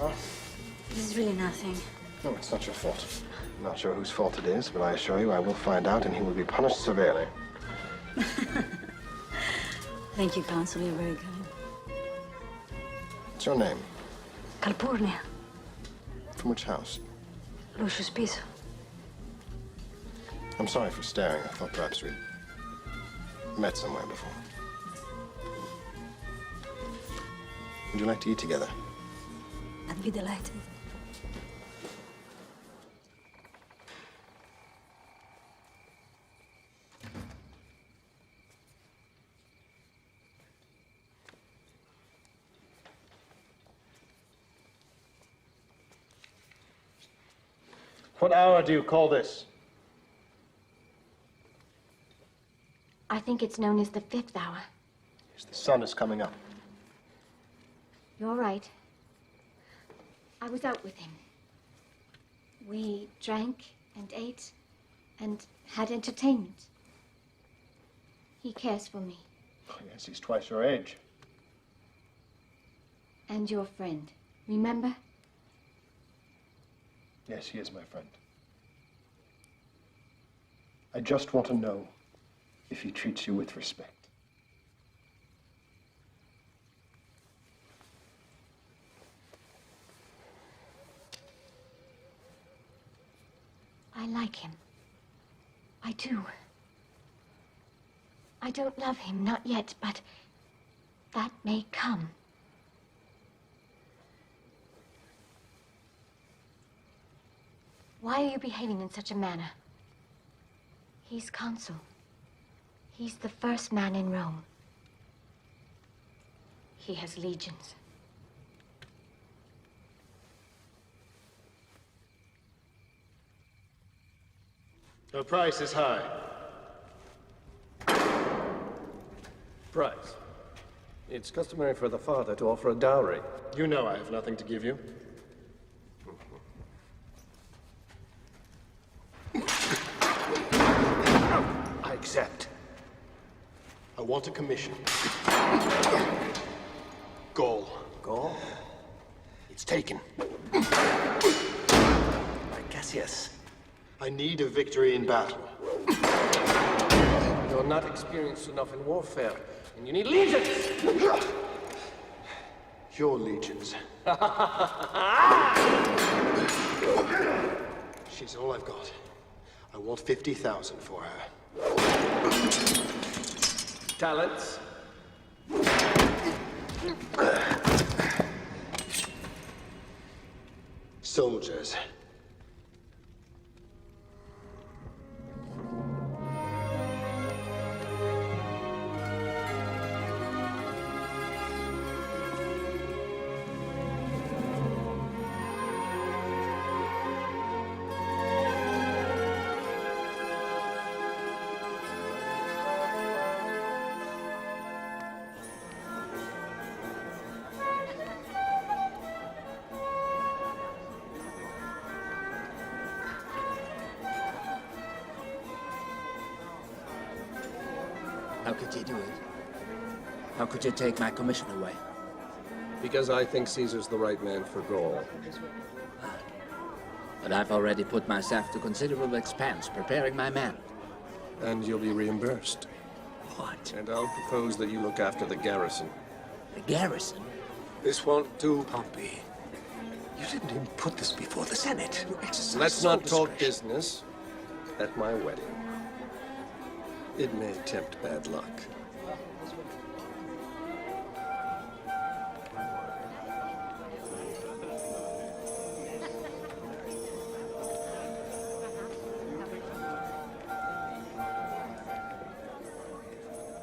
Huh? This is really nothing. No, it's not your fault. I'm not sure whose fault it is, but I assure you I will find out, and he will be punished severely. Thank you, Counsel. You're very kind. What's your name? Calpurnia. From which house? Lucius Piso. I'm sorry for staring. I thought perhaps we'd met somewhere before. Would you like to eat together? I'd be delighted. What hour do you call this? I think it's known as the 5th hour. Yes, the sun is coming up. You're right. I was out with him. We drank and ate and had entertainment. He cares for me. Oh, yes, he's twice your age. And your friend. Remember? Yes, he is my friend. I just want to know if he treats you with respect. I like him. I do. I don't love him, not yet, but that may come. Why are you behaving in such a manner? He's consul. He's the first man in Rome. He has legions. The price is high. Price? It's customary for the father to offer a dowry. You know I have nothing to give you. I accept. I want a commission. Gaul. Gaul? It's taken. By Cassius. I need a victory in battle. You're not experienced enough in warfare, and you need legions! Your legions. She's all I've got. I want 50,000 for her. Talents? Soldiers. How could you do it? How could you take my commission away? Because I think Caesar's the right man for Gaul. But I've already put myself to considerable expense preparing my men. And you'll be reimbursed. What? And I'll propose that you look after the garrison. The garrison? This won't do. Pompey, you didn't even put this before the Senate. You exercised Let's sole not talk discretion. business at my wedding. It may tempt bad luck.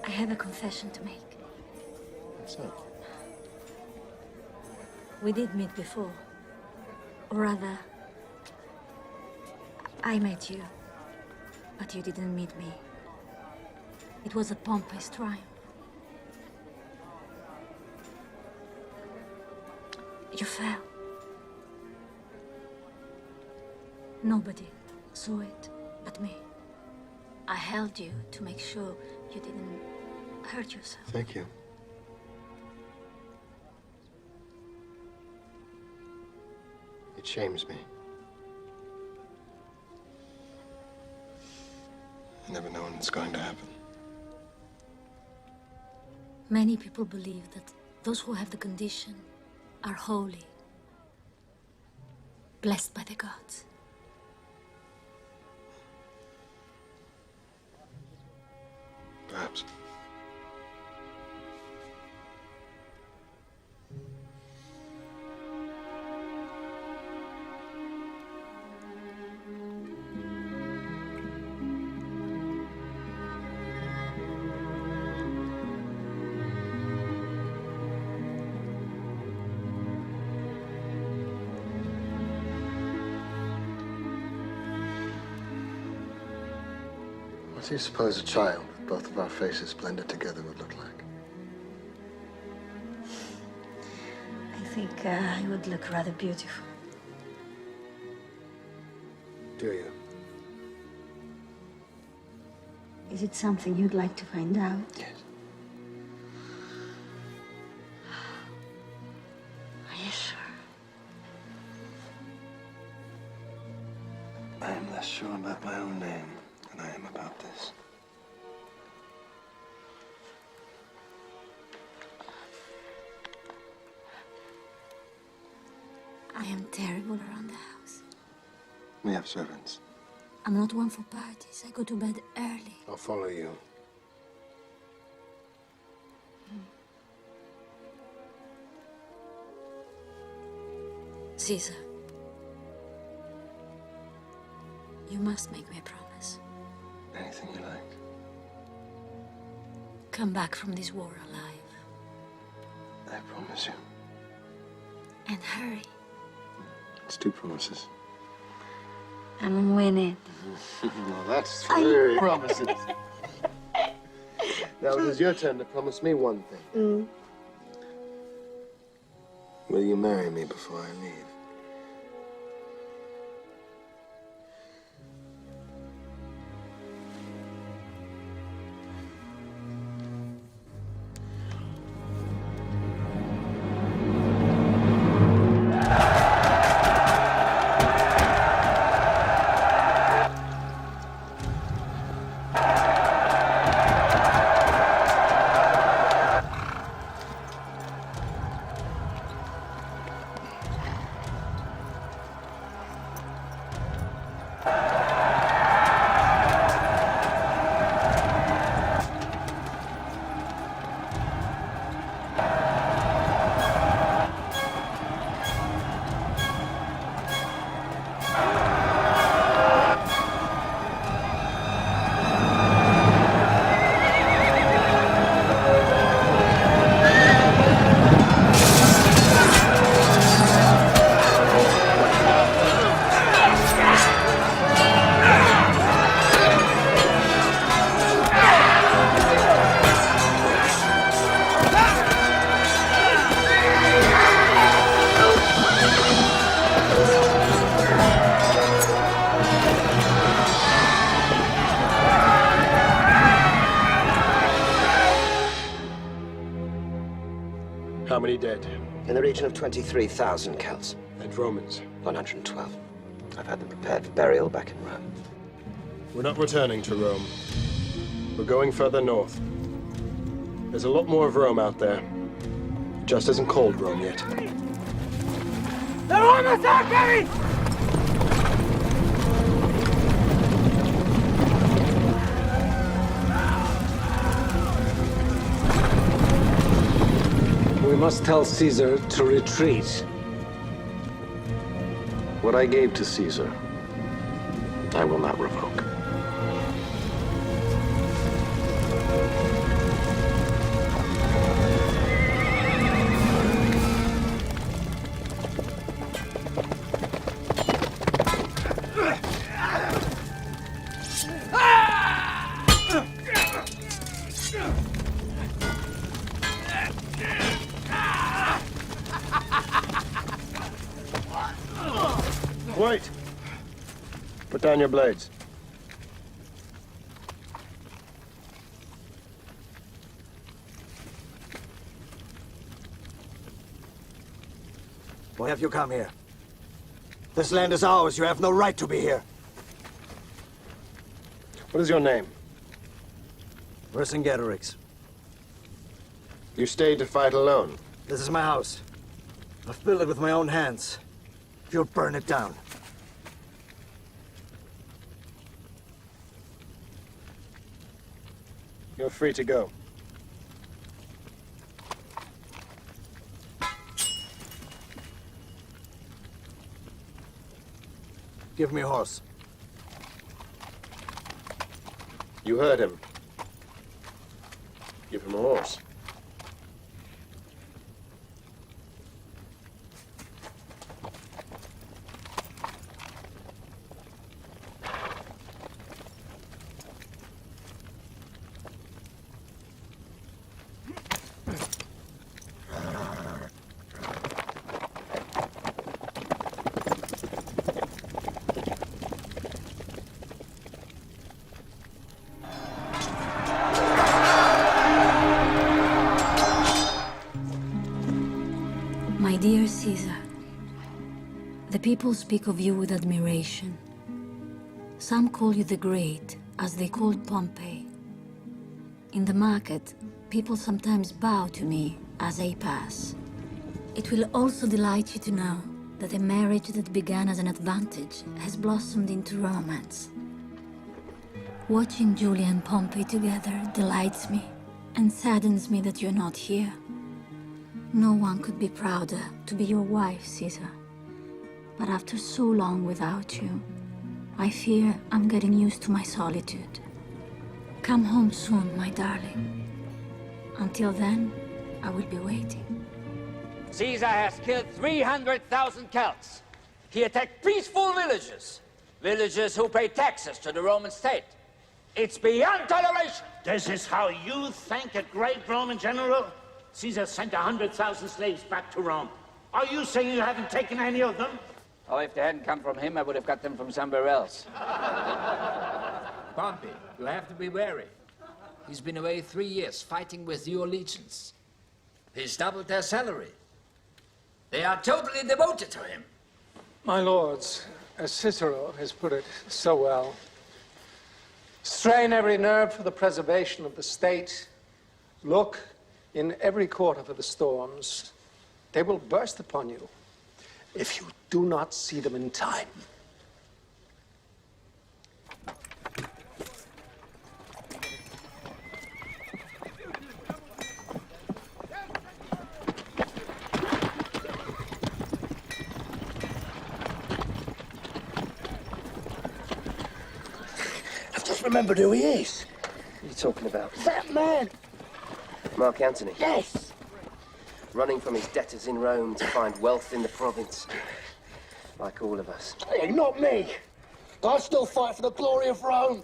I have a confession to make. What's that? We did meet before. Or rather, I met you, but you didn't meet me. It was a Pompey's triumph. You fell. Nobody saw it but me. I held you to make sure you didn't hurt yourself. Thank you. It shames me. I never know when it's going to happen. Many people believe that those who have the condition are holy, blessed by the gods. Perhaps. What do you suppose a child with both of our faces blended together would look like? I think I would look rather beautiful. Do you? Is it something you'd like to find out? Yes. Are you sure? I am less sure about my own name than I am about this. I am terrible around the house. We have servants. I'm not one for parties. I go to bed early. I'll follow you. Caesar, you must make me a promise. Anything you like. Come back from this war alive. I promise you. And hurry. It's 2 promises. I'm winning. Well, that's 3 promises. Now it is your turn to promise me one thing. Will you marry me before I leave? How many dead? In the region of 23,000 Celts. And Romans? 112. I've had them prepared for burial back in Rome. We're not returning to Rome. We're going further north. There's a lot more of Rome out there. It just isn't called Rome yet. They're almost out, Gary! We must tell Caesar to retreat. What I gave to Caesar, I will not revoke. Wait! Put down your blades. Why have you come here? This land is ours. You have no right to be here. What is your name? Vercingetorix. You stayed to fight alone? This is my house. I've built it with my own hands. You'll burn it down. You're free to go. Give me a horse. You heard him. Give him a horse. My dear Caesar, the people speak of you with admiration. Some call you the Great, as they called Pompey. In the market, people sometimes bow to me as I pass. It will also delight you to know that a marriage that began as an advantage has blossomed into romance. Watching Julia and Pompey together delights me and saddens me that you're not here. No one could be prouder to be your wife, Caesar. But after so long without you, I fear I'm getting used to my solitude. Come home soon, my darling. Until then, I will be waiting. Caesar has killed 300,000 Celts. He attacked peaceful villages. Villagers who pay taxes to the Roman state. It's beyond toleration. This is how you thank a great Roman general? Caesar sent 100,000 slaves back to Rome. Are you saying you haven't taken any of them? Oh, if they hadn't come from him, I would have got them from somewhere else. Pompey, you have to be wary. He's been away 3 years fighting with your legions. He's doubled their salary. They are totally devoted to him. My lords, as Cicero has put it so well, strain every nerve for the preservation of the state. Look in every quarter for the storms. They will burst upon you if you do not see them in time. I've just remembered who he is. What are you talking about? That man! Mark Antony? Yes! Running from his debtors in Rome to find wealth in the province. Like all of us. Hey, not me! I still fight for the glory of Rome!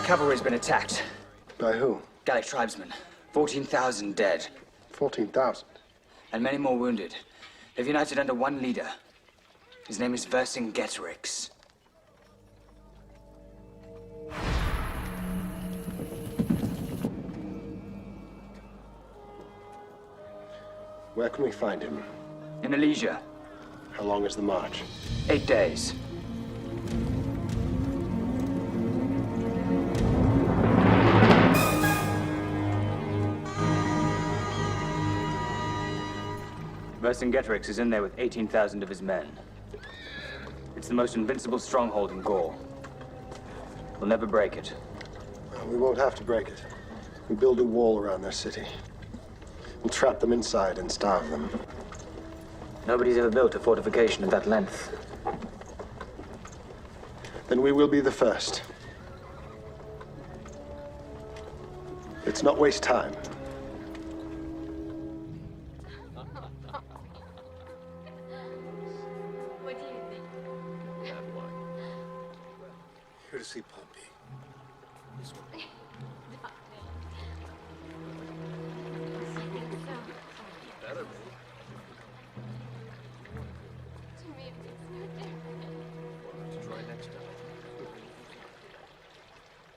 Cavalry's been attacked. By who? Gallic tribesmen. 14,000 dead. 14,000? And many more wounded. They've united under one leader. His name is Vercingetorix. Where can we find him? In Alesia. How long is the march? 8 days. Vercingetorix is in there with 18,000 of his men. It's the most invincible stronghold in Gaul. We'll never break it. Well, we won't have to break it. We build a wall around their city. We'll trap them inside and starve them. Nobody's ever built a fortification of that length. then we will be the first. Let's not waste time. What do you think? Here to see Pompey. Better be. To me, it makes no difference. Let's try next time.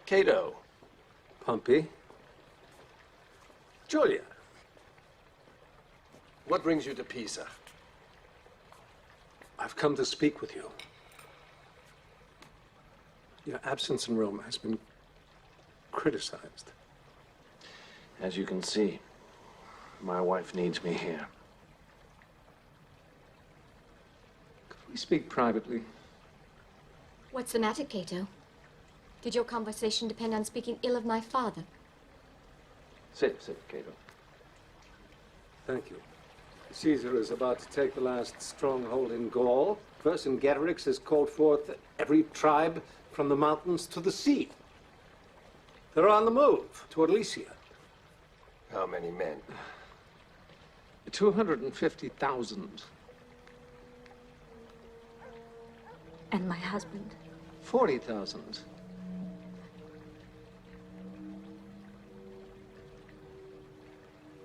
Cato. Pompey. Julia. What brings you to Pisa? I've come to speak with you. Your absence in Rome has been criticized. As you can see, my wife needs me here. Could we speak privately? What's the matter, Cato? Did your conversation depend on speaking ill of my father? Sit, Cato. Thank you. Caesar is about to take the last stronghold in Gaul. Vercingetorix has called forth every tribe from the mountains to the sea. They're on the move toward Lycia. How many men? 250,000. And my husband? 40,000.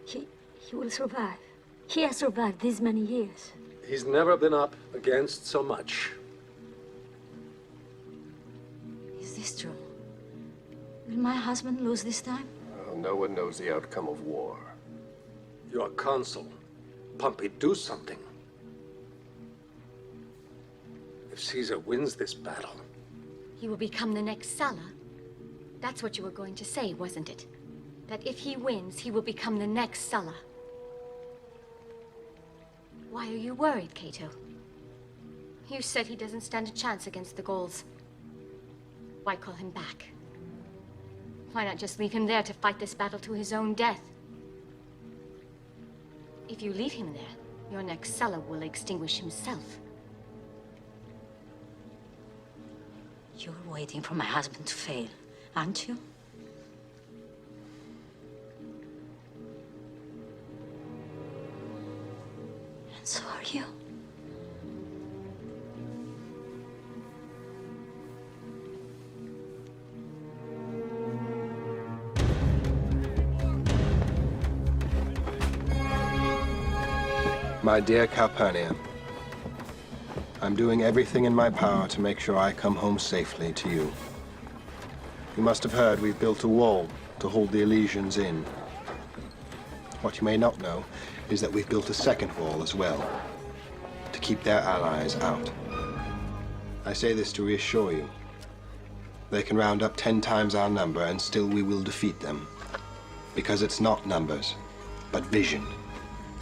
He will survive. He has survived these many years. He's never been up against so much. Is this true? Will my husband lose this time? Well, no one knows the outcome of war. Your consul, Pompey, do something. If Caesar wins this battle, He will become the next Sulla. That's what you were going to say, wasn't it? That if he wins, he will become the next Sulla. Why are you worried, Cato? You said he doesn't stand a chance against the Gauls. Why call him back? Why not just leave him there to fight this battle to his own death? If you leave him there, your next Sulla will extinguish himself. You're waiting for my husband to fail, aren't you? And so are you. My dear Calpurnia, I'm doing everything in my power to make sure I come home safely to you. You must have heard we've built a wall to hold the Elysians in. What you may not know is that we've built a second wall as well, to keep their allies out. I say this to reassure you. They can round up 10 times our number and still we will defeat them. Because it's not numbers, but vision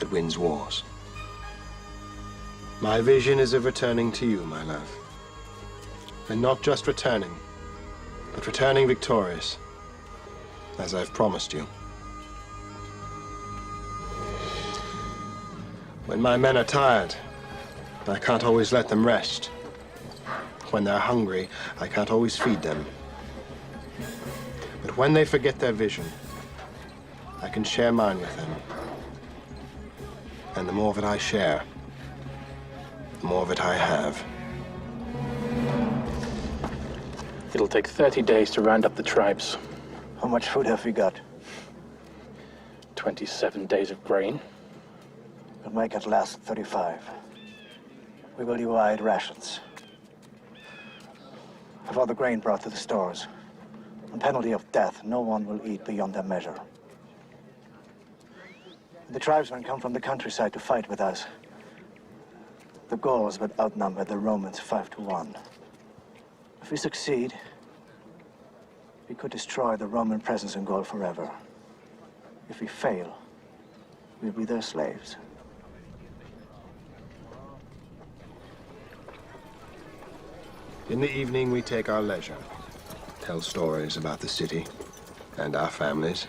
that wins wars. My vision is of returning to you, my love. And not just returning, but returning victorious, as I've promised you. When my men are tired, I can't always let them rest. When they're hungry, I can't always feed them. But when they forget their vision, I can share mine with them. And the more of it I share, the more of it I have. It'll take 30 days to round up the tribes. How much food have we got? 27 days of grain. We'll make it last 35. We will divide rations. Have all the grain brought to the stores. On penalty of death, no one will eat beyond their measure. The tribesmen come from the countryside to fight with us. The Gauls would outnumber the Romans 5 to 1. If we succeed, we could destroy the Roman presence in Gaul forever. If we fail, we'll be their slaves. In the evening, we take our leisure, tell stories about the city and our families,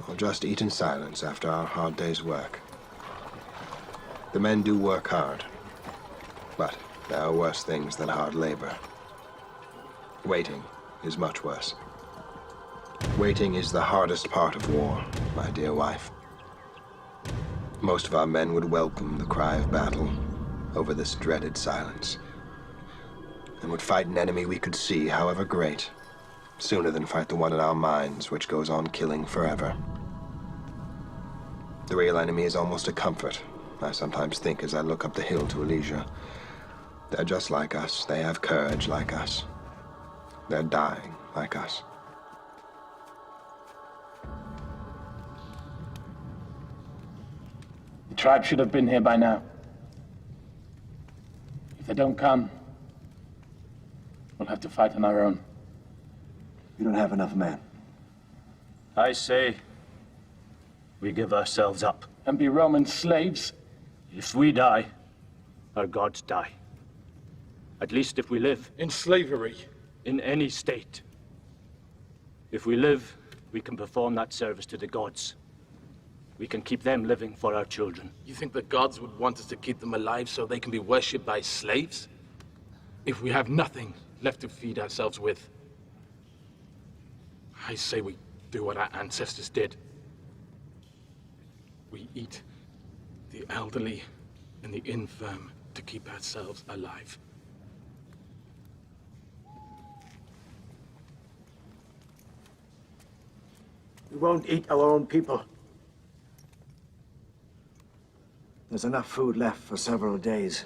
or just eat in silence after our hard day's work. The men do work hard, but there are worse things than hard labor. Waiting is much worse. Waiting is the hardest part of war, my dear wife. Most of our men would welcome the cry of battle over this dreaded silence, and would fight an enemy we could see, however great, sooner than fight the one in our minds, which goes on killing forever. The real enemy is almost a comfort, I sometimes think as I look up the hill to Elysia. They're just like us. They have courage like us. They're dying like us. The tribe should have been here by now. If they don't come, we'll have to fight on our own. We don't have enough men. I say we give ourselves up. And be Roman slaves? If we die, our gods die. At least if we live. In slavery? In any state. If we live, we can perform that service to the gods. We can keep them living for our children. You think the gods would want us to keep them alive so they can be worshipped by slaves? If we have nothing left to feed ourselves with, I say we do what our ancestors did. We eat the elderly and the infirm to keep ourselves alive. We won't eat our own people. There's enough food left for several days.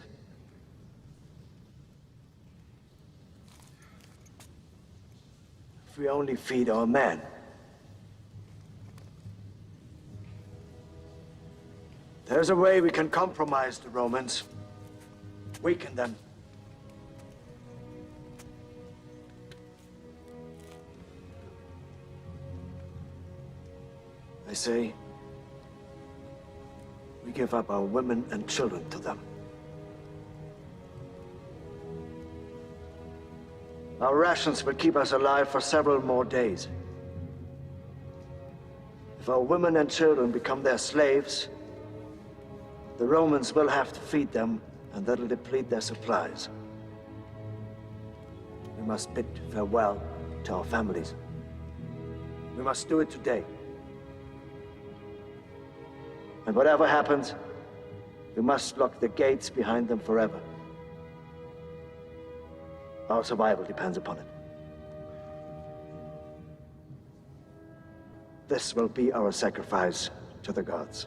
If we only feed our men. There's a way we can compromise the Romans, weaken them. I say, we give up our women and children to them. Our rations will keep us alive for several more days. If our women and children become their slaves, the Romans will have to feed them, and that'll deplete their supplies. We must bid farewell to our families. We must do it today. And whatever happens, we must lock the gates behind them forever. Our survival depends upon it. This will be our sacrifice to the gods.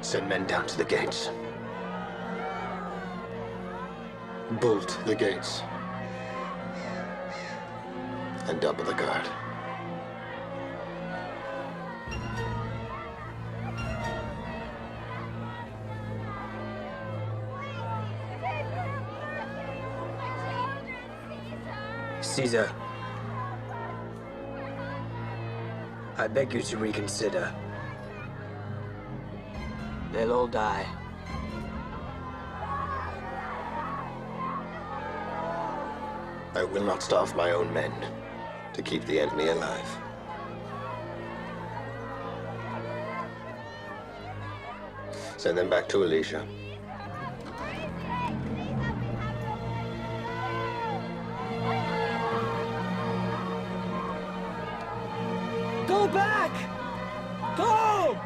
Send men down to the gates. Bolt the gates. And double the guard. Caesar, I beg you to reconsider. They'll all die. I will not starve my own men to keep the enemy alive. Send them back to Alicia. Go back! Go!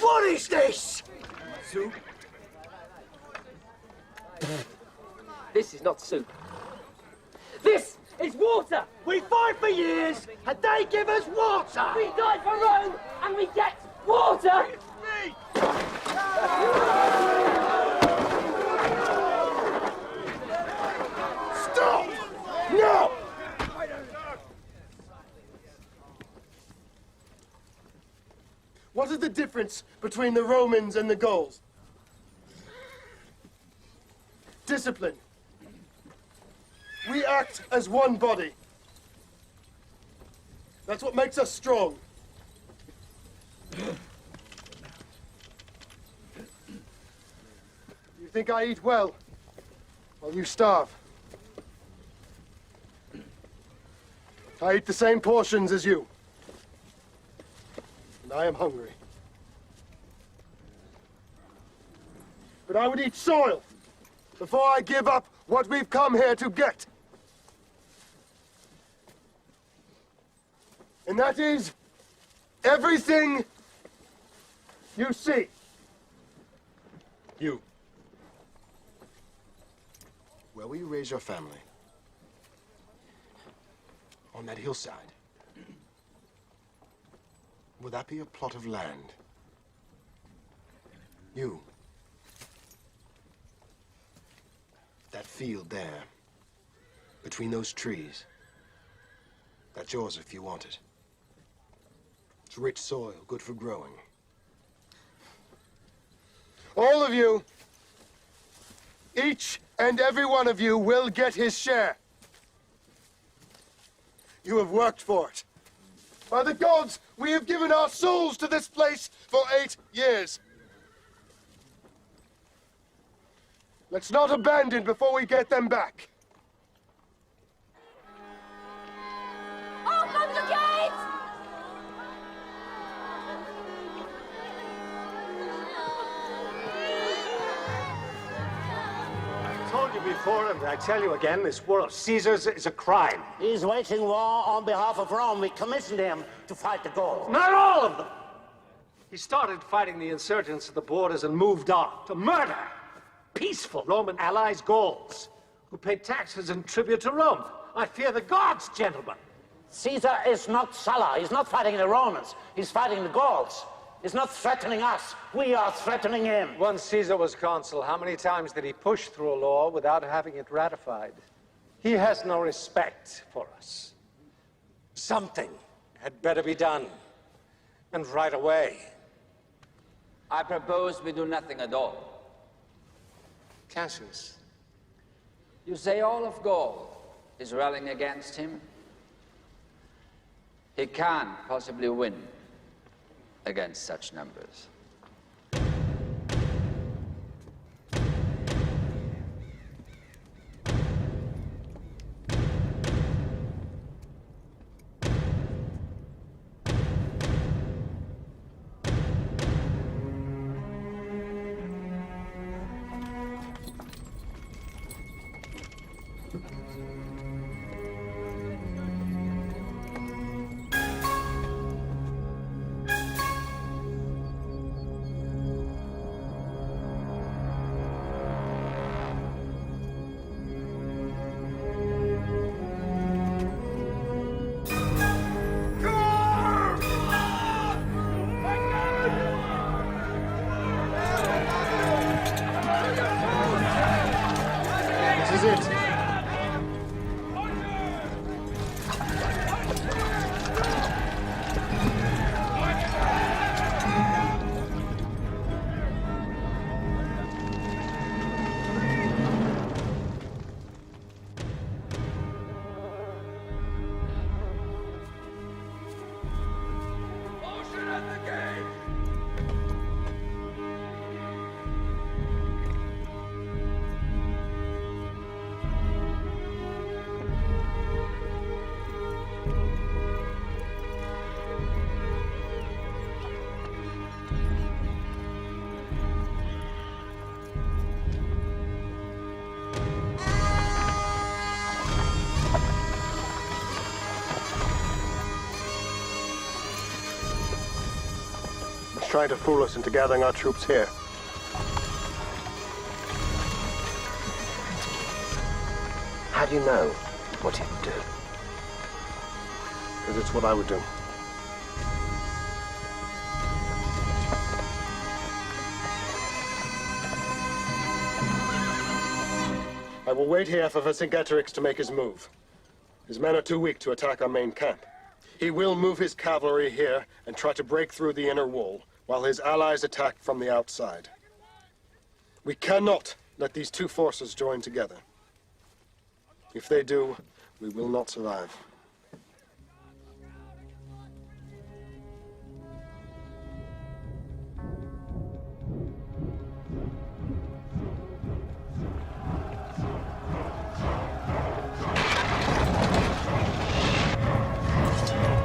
What is this? Soup? This is not soup. This is water! We fought for years, and they give us water! We died for Rome, and we get water! Stop! No! What is the difference between the Romans and the Gauls? Discipline. We act as one body. That's what makes us strong. You think I eat well? Well, you starve. I eat the same portions as you. And I am hungry. But I would eat soil before I give up what we've come here to get. And that is everything you see. You. Where will you raise your family? On that hillside. Will that be a plot of land? You. That field there, between those trees. That's yours if you want it. It's rich soil, good for growing. All of you, each and every one of you will get his share. You have worked for it. By the gods, we have given our souls to this place for 8 years. Let's not abandon before we get them back. Open the gates! I told you before, and I tell you again, this war of Caesar's is a crime. He's waging war on behalf of Rome. We commissioned him to fight the Gauls. Not all of them! He started fighting the insurgents at the borders and moved on to murder peaceful Roman allies, Gauls, who paid taxes and tribute to Rome. I fear the gods, gentlemen. Caesar is not Sulla. He's not fighting the Romans. He's fighting the Gauls. is not threatening us. We are threatening him. Once Caesar was consul, how many times did he push through a law without having it ratified? He has no respect for us. Something had better be done, and right away. I propose we do nothing at all. Cassius. You say all of Gaul is rallying against him? He can't possibly win against such numbers. This is it. Trying to fool us into gathering our troops here. How do you know what he'd do? Because it's what I would do. I will wait here for Vercingetorix to make his move. His men are too weak to attack our main camp. He will move his cavalry here and try to break through the inner wall, while his allies attack from the outside. We cannot let these two forces join together. If they do, we will not survive. Fire!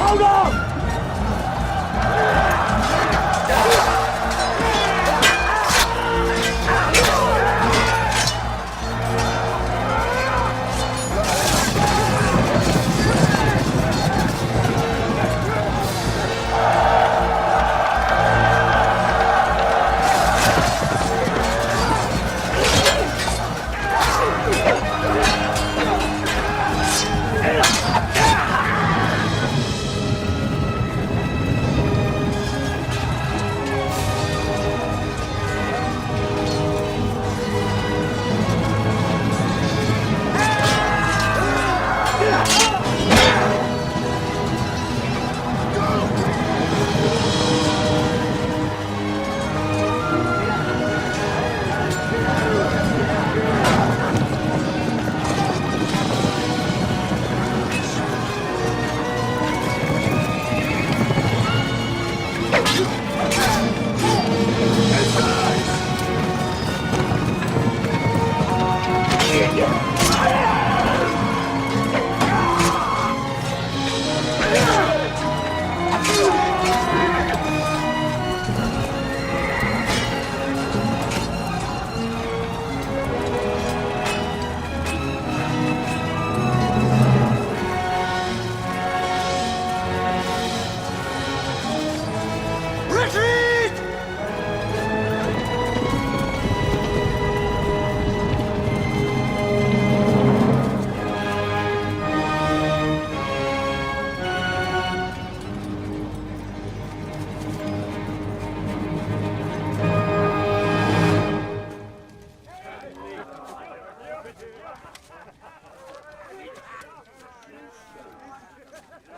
Hold on!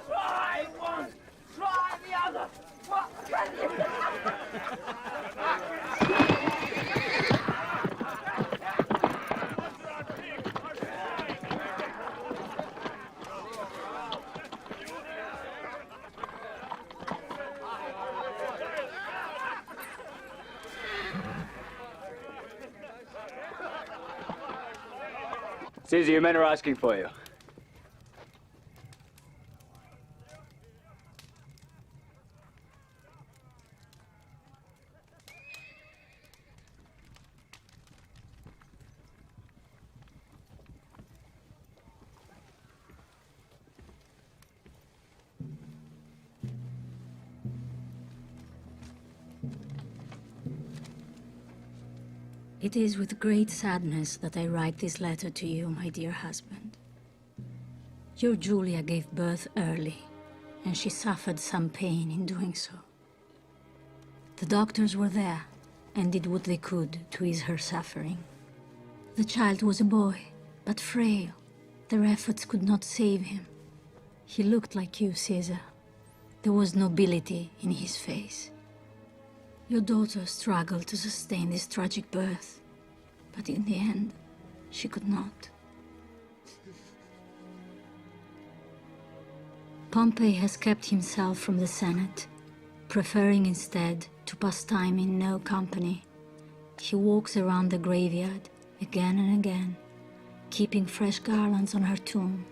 Try one, try the other. What can you do? Caesar, your men are asking for you. It is with great sadness that I write this letter to you, my dear husband. Your Julia gave birth early, and she suffered some pain in doing so. The doctors were there and did what they could to ease her suffering. The child was a boy, but frail. Their efforts could not save him. He looked like you, Caesar. There was nobility in his face. Your daughter struggled to sustain this tragic birth, but in the end, she could not. Pompey has kept himself from the Senate, preferring instead to pass time in no company. He walks around the graveyard again and again, keeping fresh garlands on her tomb.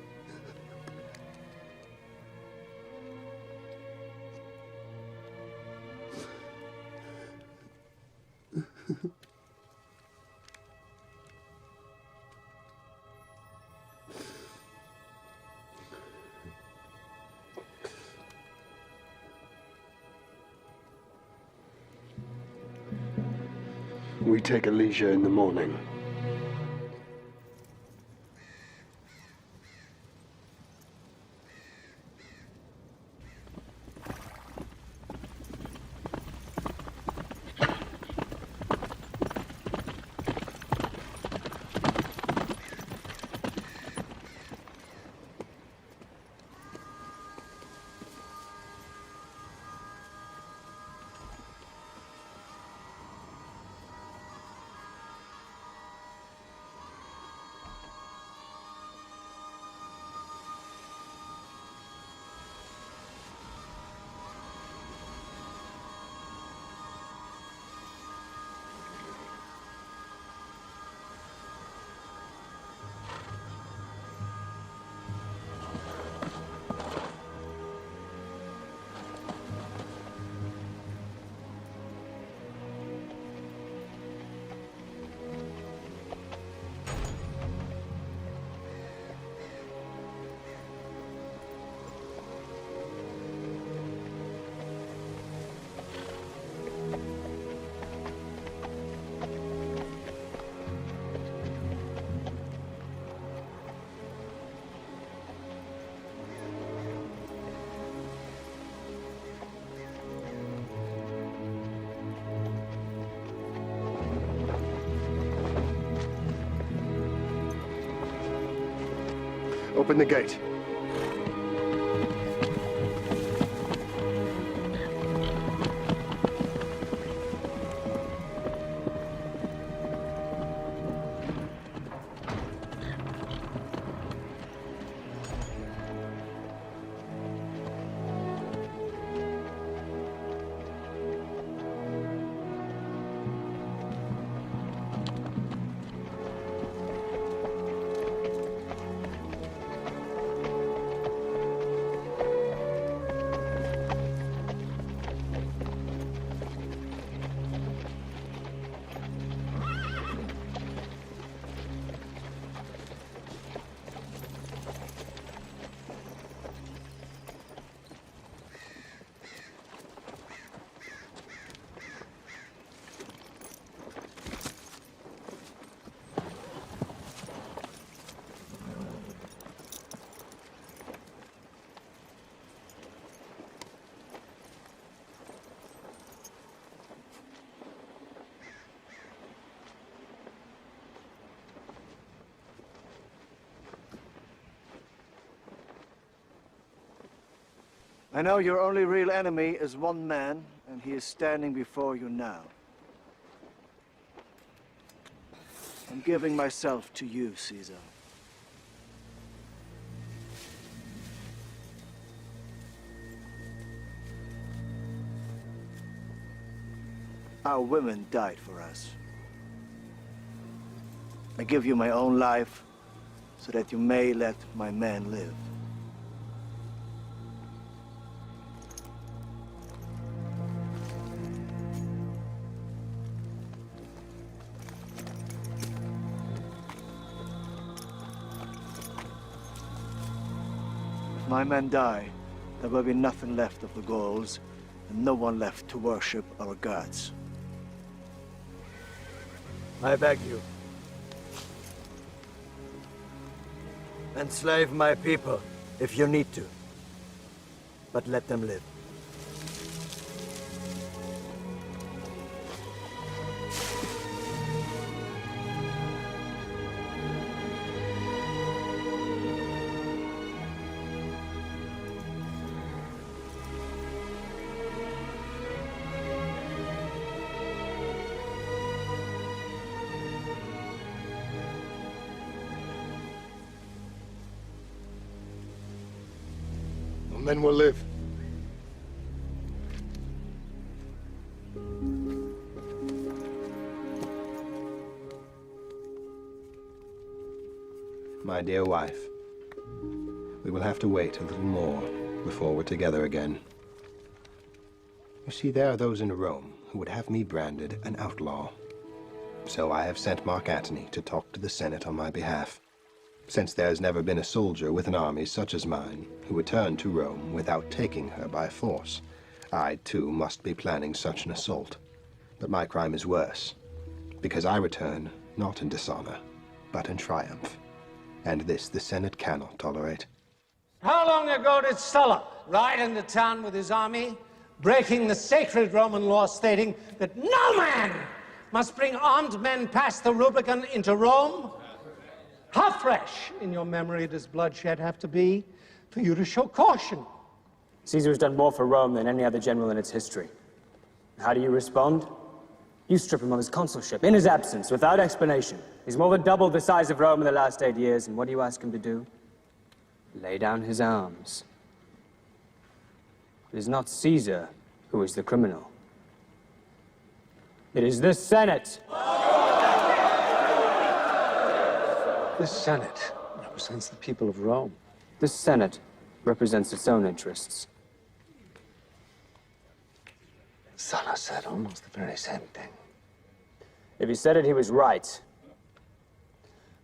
We take a leisure in the morning. Open the gate. I know your only real enemy is one man, and he is standing before you now. I'm giving myself to you, Caesar. Our women died for us. I give you my own life so that you may let my men live. If my men die, there will be nothing left of the Gauls, and no one left to worship our gods. I beg you. Enslave my people, if you need to. But let them live. Men will live. My dear wife, we will have to wait a little more before we're together again. You see, there are those in Rome who would have me branded an outlaw. So I have sent Mark Antony to talk to the Senate on my behalf. Since there has never been a soldier with an army such as mine who returned to Rome without taking her by force, I, too, must be planning such an assault. But my crime is worse, because I return not in dishonor, but in triumph. And this the Senate cannot tolerate. How long ago did Sulla ride into town with his army, breaking the sacred Roman law stating that no man must bring armed men past the Rubicon into Rome? How fresh in your memory does bloodshed have to be for you to show caution? Caesar has done more for Rome than any other general in its history. How do you respond? You strip him of his consulship, in his absence, without explanation. He's more than doubled the size of Rome in the last 8 years, and what do you ask him to do? Lay down his arms. It is not Caesar who is the criminal. It is this Senate. This Senate represents the people of Rome. This Senate represents its own interests. Sulla said almost the very same thing. If he said it, he was right.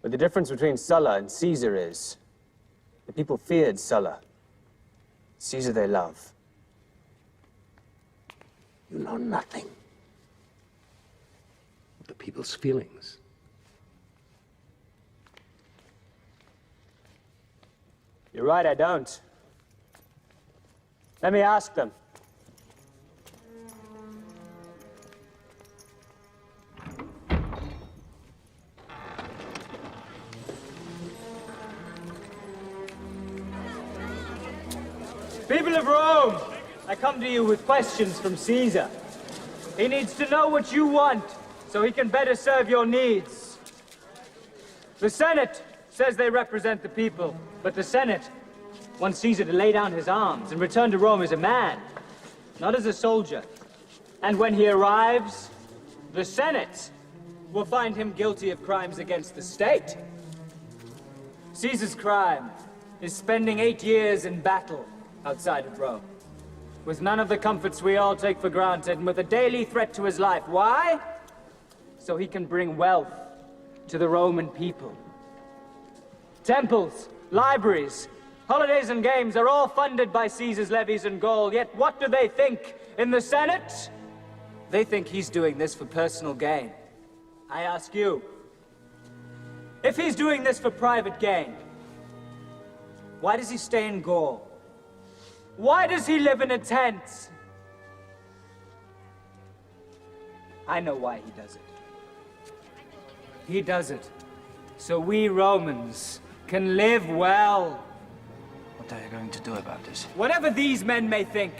But the difference between Sulla and Caesar is the people feared Sulla. Caesar they love. You know nothing of the people's feelings. You're right, I don't. Let me ask them. People of Rome, I come to you with questions from Caesar. He needs to know what you want, so he can better serve your needs. The Senate says they represent the people, but the Senate wants Caesar to lay down his arms and return to Rome as a man, not as a soldier. And when he arrives, the Senate will find him guilty of crimes against the state. Caesar's crime is spending 8 years in battle outside of Rome, with none of the comforts we all take for granted, and with a daily threat to his life. Why? So he can bring wealth to the Roman people. Temples, libraries, holidays and games are all funded by Caesar's levies and Gaul, yet what do they think in the Senate? They think he's doing this for personal gain. I ask you, if he's doing this for private gain, why does he stay in Gaul? Why does he live in a tent? I know why he does it. He does it so we Romans can live well. What are you going to do about this? Whatever these men may think,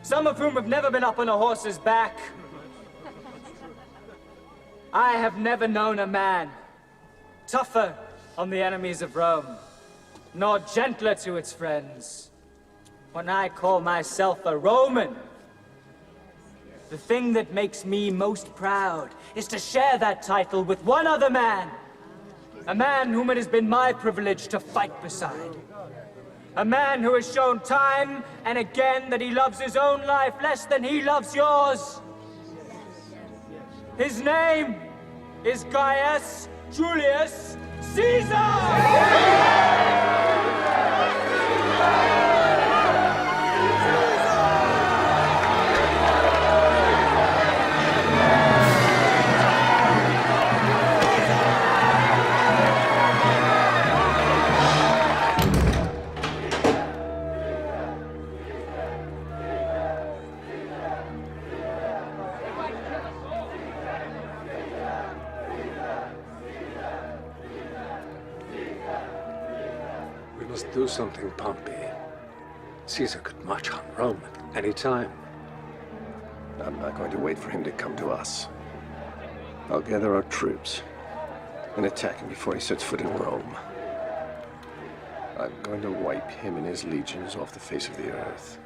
some of whom have never been up on a horse's back, I have never known a man tougher on the enemies of Rome, nor gentler to its friends. When I call myself a Roman, the thing that makes me most proud is to share that title with one other man. A man whom it has been my privilege to fight beside. A man who has shown time and again that he loves his own life less than he loves yours. His name is Gaius Julius Caesar! Do something, Pompey. Caesar could march on Rome at any time. I'm not going to wait for him to come to us. I'll gather our troops and attack him before he sets foot in Rome. I'm going to wipe him and his legions off the face of the earth.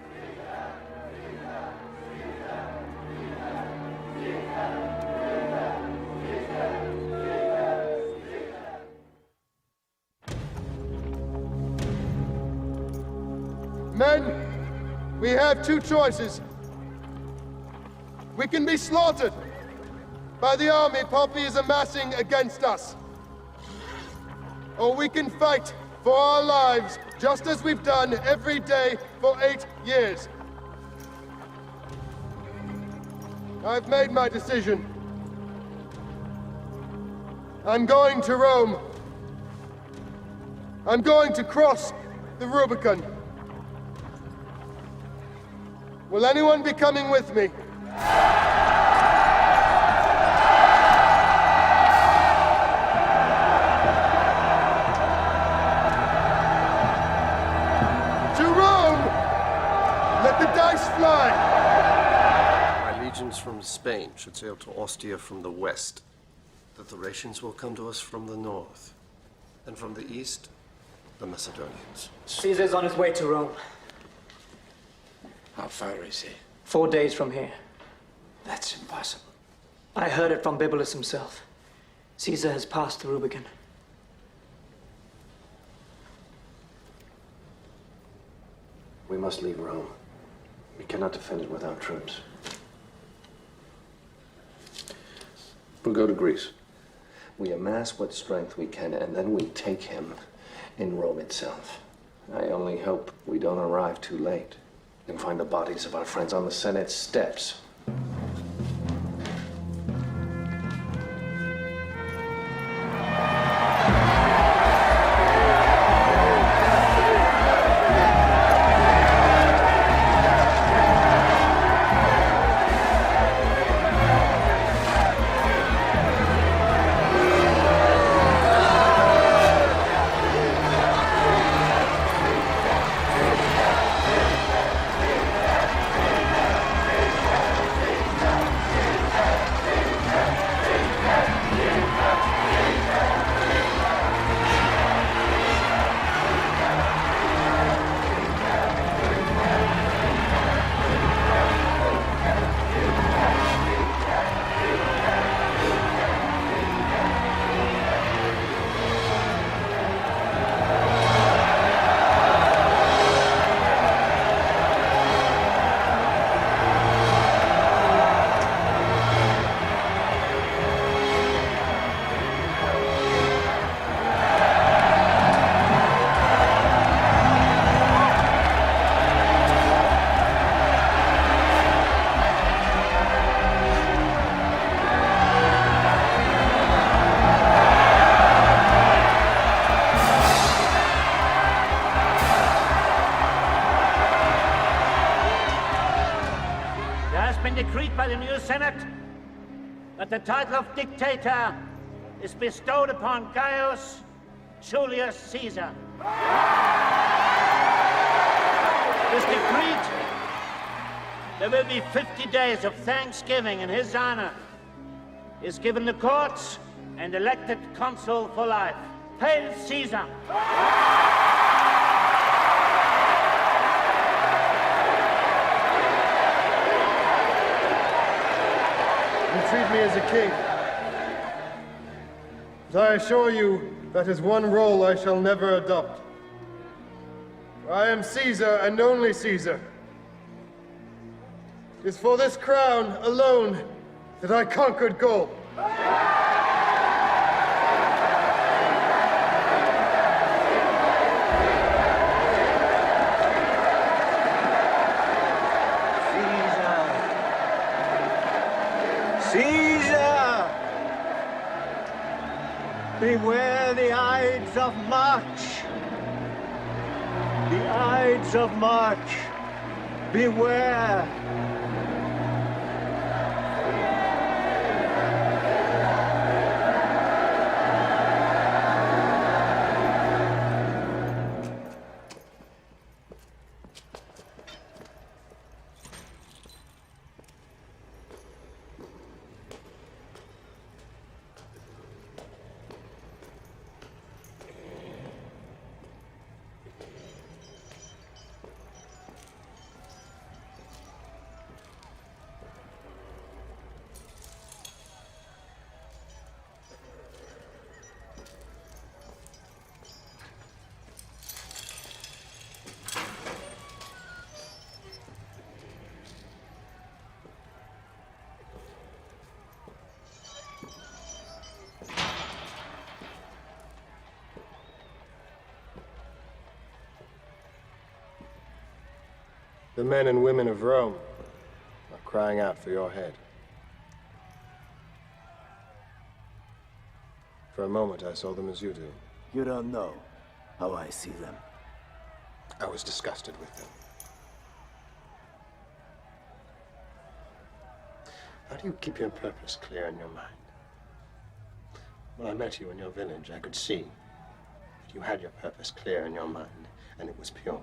Men, we have two choices. We can be slaughtered by the army Pompey is amassing against us. Or we can fight for our lives, just as we've done every day for 8 years. I've made my decision. I'm going to Rome. I'm going to cross the Rubicon. Will anyone be coming with me? To Rome! Let the dice fly! My legions from Spain should sail to Ostia from the west. The Thracians will come to us from the north. And from the east, the Macedonians. Caesar's on his way to Rome. How far is he? 4 days from here. That's impossible. I heard it from Bibulus himself. Caesar has passed the Rubicon. We must leave Rome. We cannot defend it without troops. We'll go to Greece. We amass what strength we can, and then we take him in Rome itself. I only hope we don't arrive too late and find the bodies of our friends on the Senate steps. Senate that the title of dictator is bestowed upon Gaius Julius Caesar. It is decreed there will be 50 days of thanksgiving in his honor. He is given the courts and elected consul for life. Hail Caesar! You treat me as a king. But I assure you that is one role I shall never adopt. I am Caesar and only Caesar. It is for this crown alone that I conquered Gaul. Caesar! Beware the Ides of March! The Ides of March! Beware! The men and women of Rome are crying out for your head. For a moment, I saw them as you do. You don't know how I see them. I was disgusted with them. How do you keep your purpose clear in your mind? When I met you in your village, I could see that you had your purpose clear in your mind, and it was pure.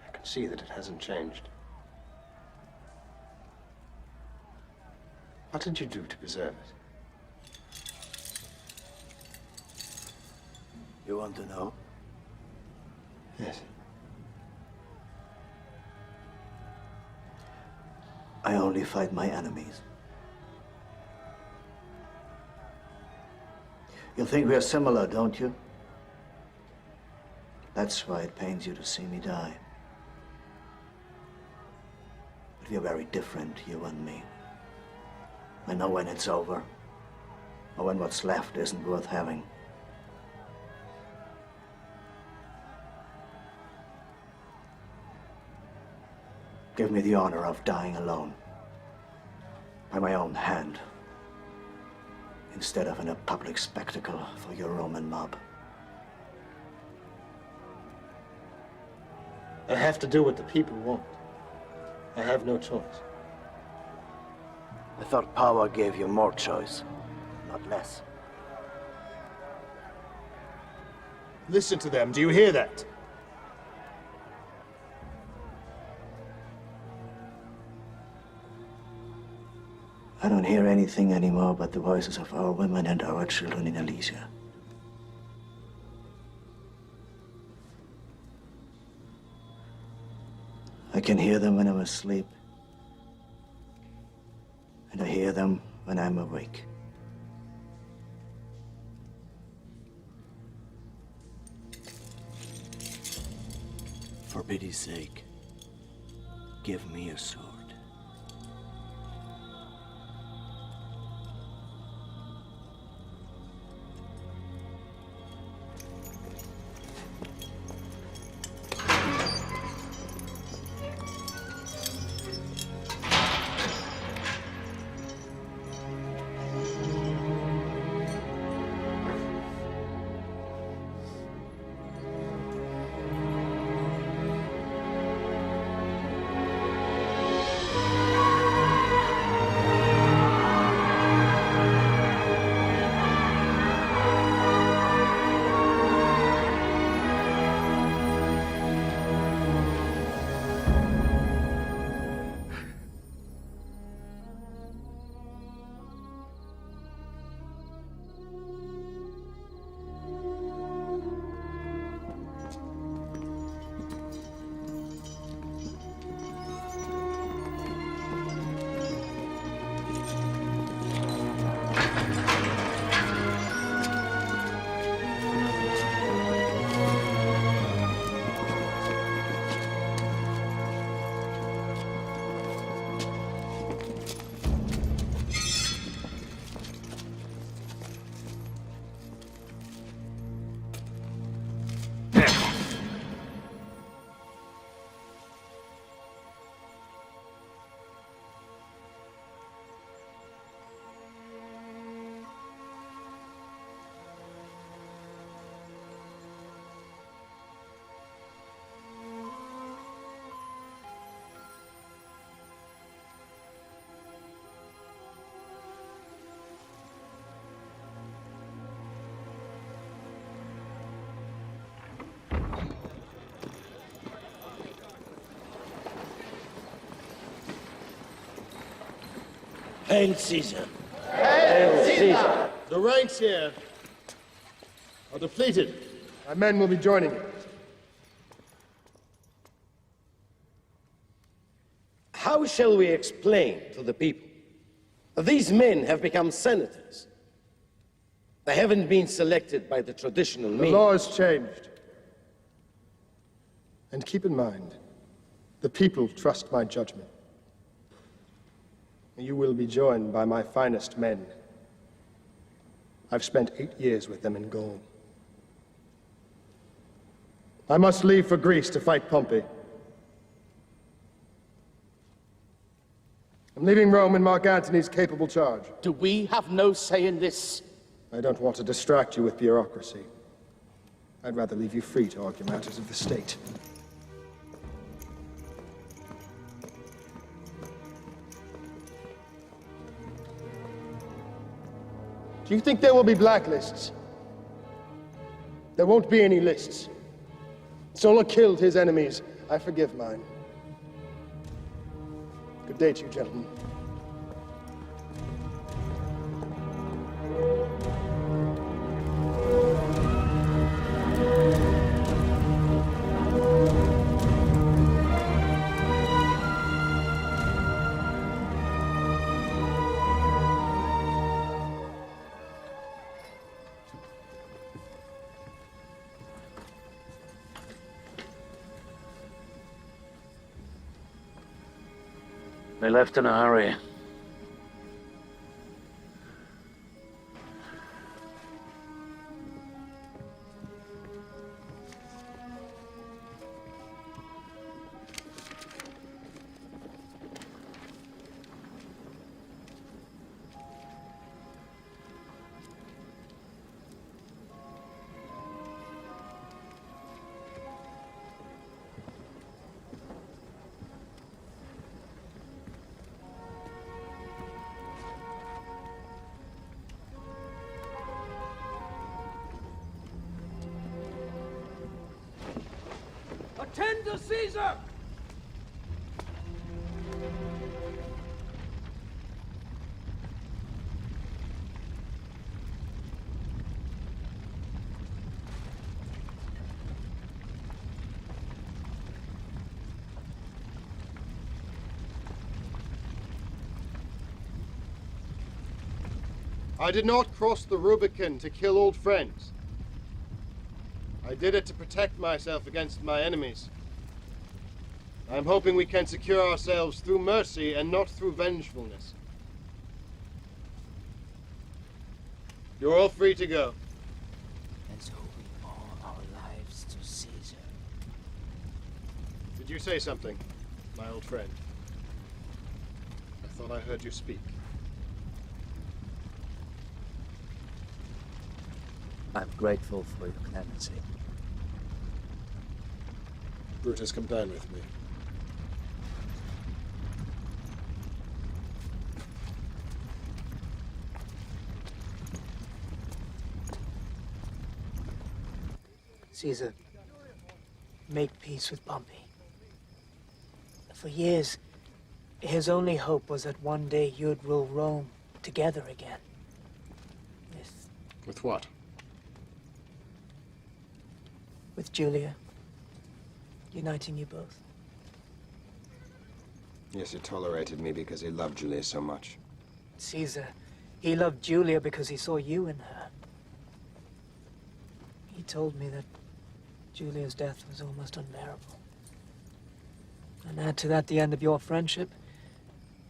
I can see that it hasn't changed. What did you do to preserve it? You want to know? Yes. I only fight my enemies. You think we're similar, don't you? That's why it pains you to see me die. But we're very different, you and me. I know when it's over, or when what's left isn't worth having. Give me the honor of dying alone, by my own hand, instead of in a public spectacle for your Roman mob. I have to do what the people want. I have no choice. I thought power gave you more choice, not less. Listen to them, do you hear that? I don't hear anything anymore but the voices of our women and our children in Elysia. I can hear them when I'm asleep, and I hear them when I'm awake. For pity's sake, give me a sword. Hail Caesar. Hail Caesar! The ranks here are depleted. My men will be joining you. How shall we explain to the people? These men have become senators. They haven't been selected by the traditional means. The law has changed. And keep in mind, the people trust my judgment. You will be joined by my finest men. I've spent 8 years with them in Gaul. I must leave for Greece to fight Pompey. I'm leaving Rome in Mark Antony's capable charge. Do we have no say in this? I don't want to distract you with bureaucracy. I'd rather leave you free to argue matters of the state. Do you think there will be blacklists? There won't be any lists. Sulla killed his enemies. I forgive mine. Good day to you, gentlemen. They left in a hurry. Attend to Caesar! I did not cross the Rubicon to kill old friends. I did it to protect myself against my enemies. I'm hoping we can secure ourselves through mercy and not through vengefulness. You're all free to go. And so we owe our lives to Caesar. Did you say something, my old friend? I thought I heard you speak. I'm grateful for your clemency. Brutus, come dine with me. Caesar, make peace with Pompey. For years, his only hope was that one day you'd rule Rome together again. With what? With Julia, uniting you both. Yes, he tolerated me because he loved Julius so much. Caesar, he loved Julia because he saw you in her. He told me that Julia's death was almost unbearable. And add to that the end of your friendship,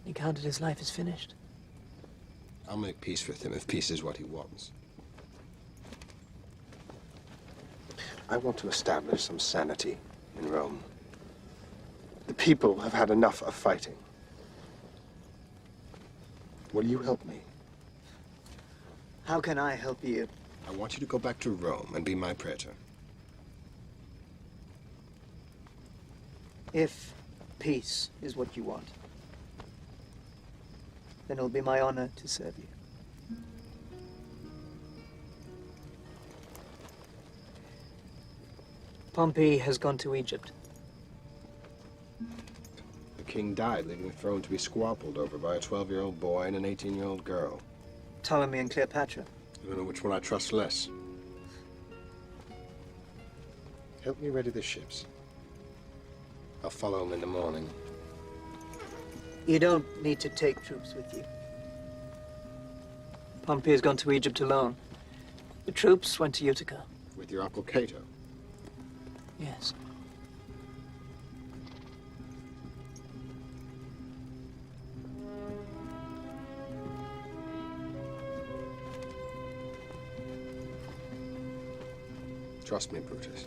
he counted his life as finished. I'll make peace with him if peace is what he wants. I want to establish some sanity in Rome. The people have had enough of fighting. Will you help me? How can I help you? I want you to go back to Rome and be my praetor. If peace is what you want, then it'll be my honor to serve you. Pompey has gone to Egypt. The king died, leaving the throne to be squabbled over by a 12-year-old boy and an 18-year-old girl. Ptolemy and Cleopatra. I don't know which one I trust less. Help me ready the ships. I'll follow them in the morning. You don't need to take troops with you. Pompey has gone to Egypt alone. The troops went to Utica. With your Uncle Cato? Yes. Trust me, Brutus.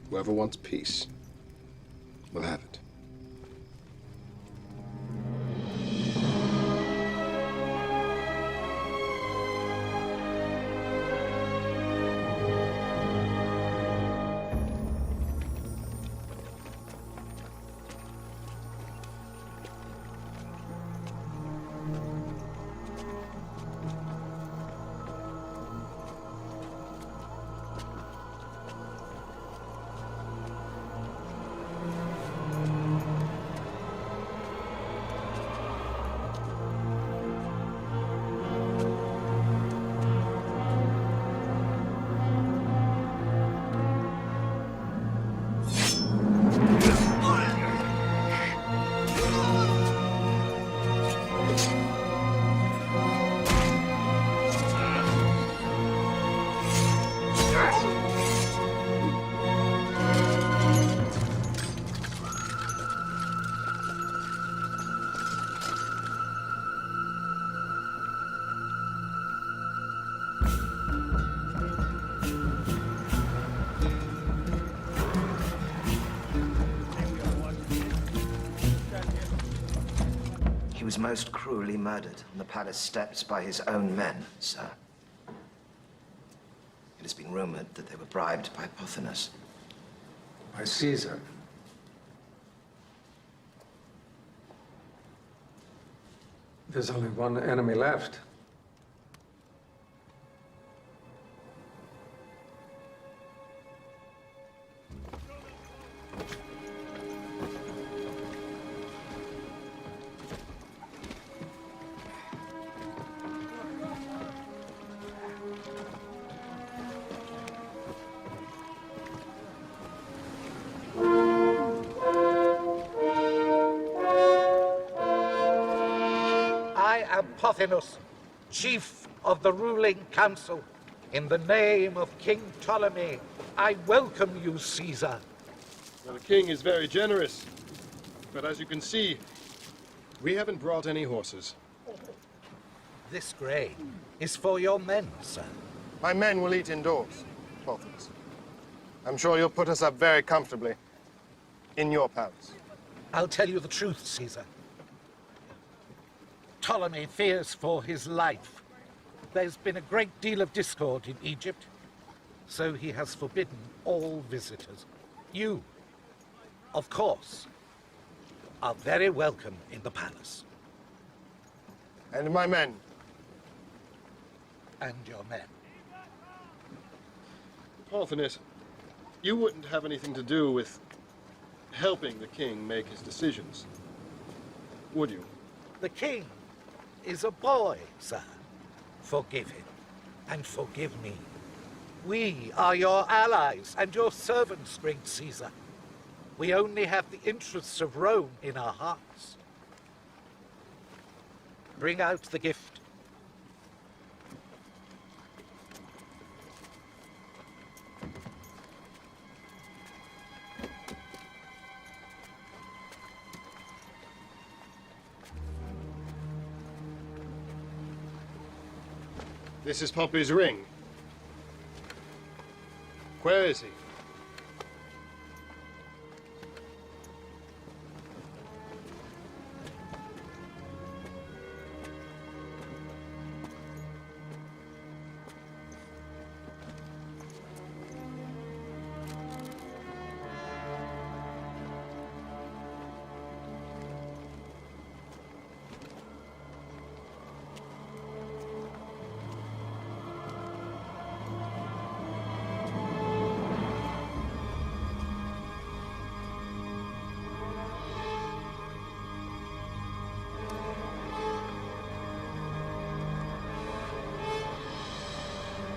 Whoever wants peace will have it. He was most cruelly murdered on the palace steps by his own men, sir. It has been rumored that they were bribed by Pothinus. By Caesar. There's only one enemy left. I am Pothinus, chief of the ruling council. In the name of King Ptolemy, I welcome you, Caesar. Well, the king is very generous, but as you can see, we haven't brought any horses. This grain is for your men, sir. My men will eat indoors, Pothinus. I'm sure you'll put us up very comfortably in your palace. I'll tell you the truth, Caesar. Ptolemy fears for his life. There's been a great deal of discord in Egypt, so he has forbidden all visitors. You, of course, are very welcome in the palace. And my men. And your men. Pothinus, you wouldn't have anything to do with helping the king make his decisions, would you? The king is a boy, sir. Forgive him, and forgive me. We are your allies and your servants, great Caesar. We only have the interests of Rome in our hearts. Bring out the gift. This is Pompey's ring. Where is he?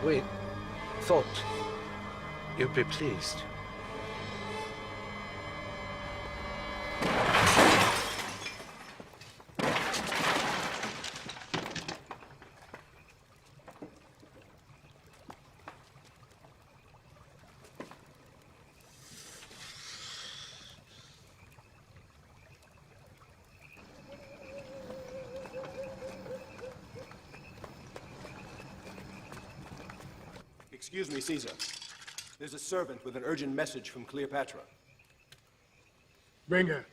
We thought you'd be pleased. Excuse me, Caesar. There's a servant with an urgent message from Cleopatra. Bring her.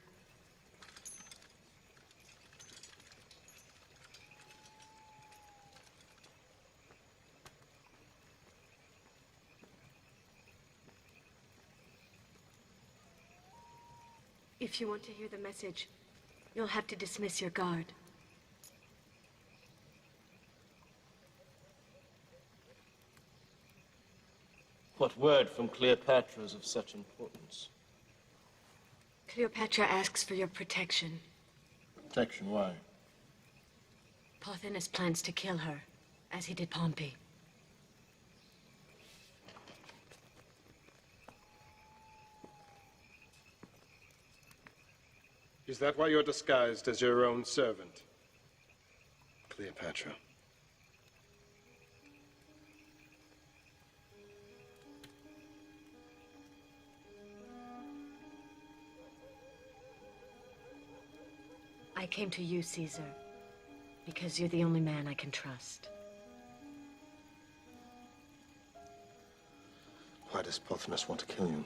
If you want to hear the message, you'll have to dismiss your guard. What word from Cleopatra is of such importance? Cleopatra asks for your protection. Protection, why? Pothinus plans to kill her, as he did Pompey. Is that why you're disguised as your own servant, Cleopatra? I came to you, Caesar, because you're the only man I can trust. Why does Pothinus want to kill you?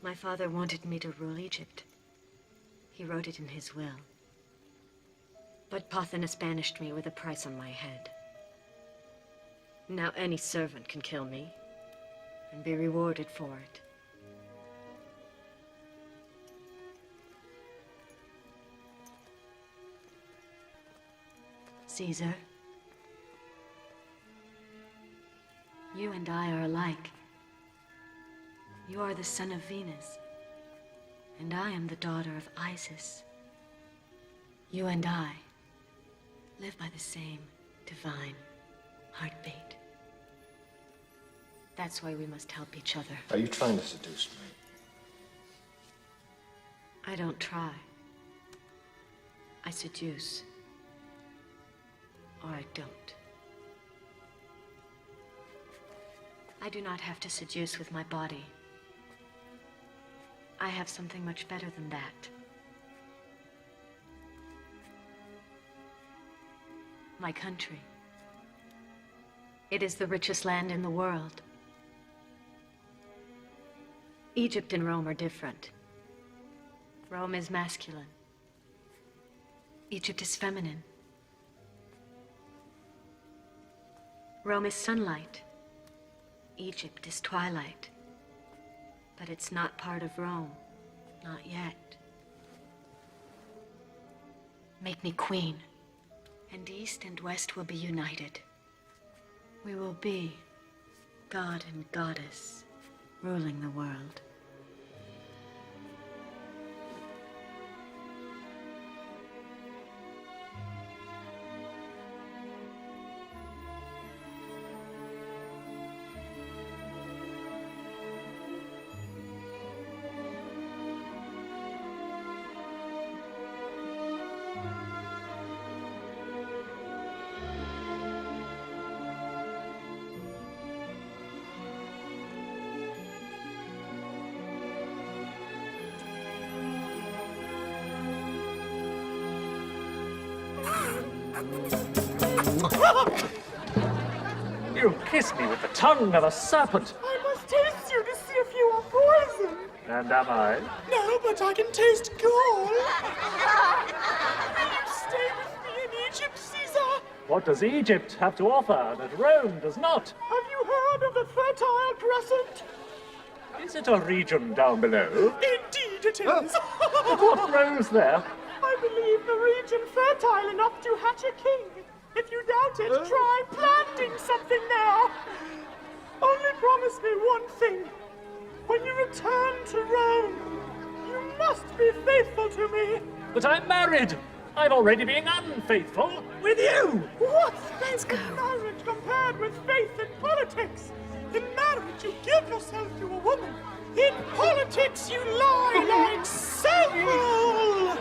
My father wanted me to rule Egypt. He wrote it in his will. But Pothinus banished me with a price on my head. Now any servant can kill me and be rewarded for it. Caesar, you and I are alike. You are the son of Venus, and I am the daughter of Isis. You and I live by the same divine heartbeat. That's why we must help each other. Are you trying to seduce me? I don't try. I seduce. Or I don't. I do not have to seduce with my body. I have something much better than that. My country. It is the richest land in the world. Egypt and Rome are different. Rome is masculine. Egypt is feminine. Rome is sunlight. Egypt is twilight. But it's not part of Rome. Not yet. Make me queen, and East and West will be united. We will be God and Goddess, ruling the world. You kiss me with the tongue of a serpent. I must taste you to see if you are poison. And am I? No, but I can taste gall. Will you stay with me in Egypt, Caesar? What does Egypt have to offer that Rome does not? Have you heard of the Fertile Crescent? Is it a region down below? Indeed it is. What grows there? I believe the region fertile enough to hatch a king. If you doubt it, try planting something there. Only promise me one thing. When you return to Rome, you must be faithful to me. But I'm married. I'm already being unfaithful with you. What? Let's go. Marriage compared bad with faith in politics. In marriage, you give yourself to a woman. In politics, you lie like several.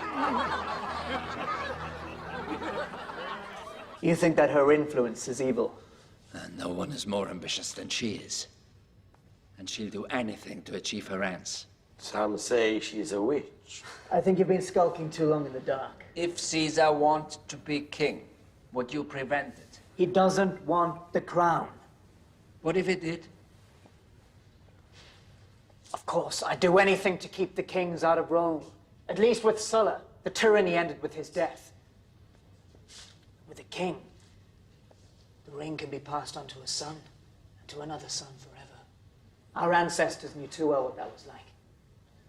You think that her influence is evil? No one is more ambitious than she is. And she'll do anything to achieve her ends. Some say she's a witch. I think you've been skulking too long in the dark. If Caesar wants to be king, would you prevent it? He doesn't want the crown. What if he did? Of course, I'd do anything to keep the kings out of Rome. At least with Sulla, the tyranny ended with his death. With a king, the ring can be passed on to a son, and to another son forever. Our ancestors knew too well what that was like.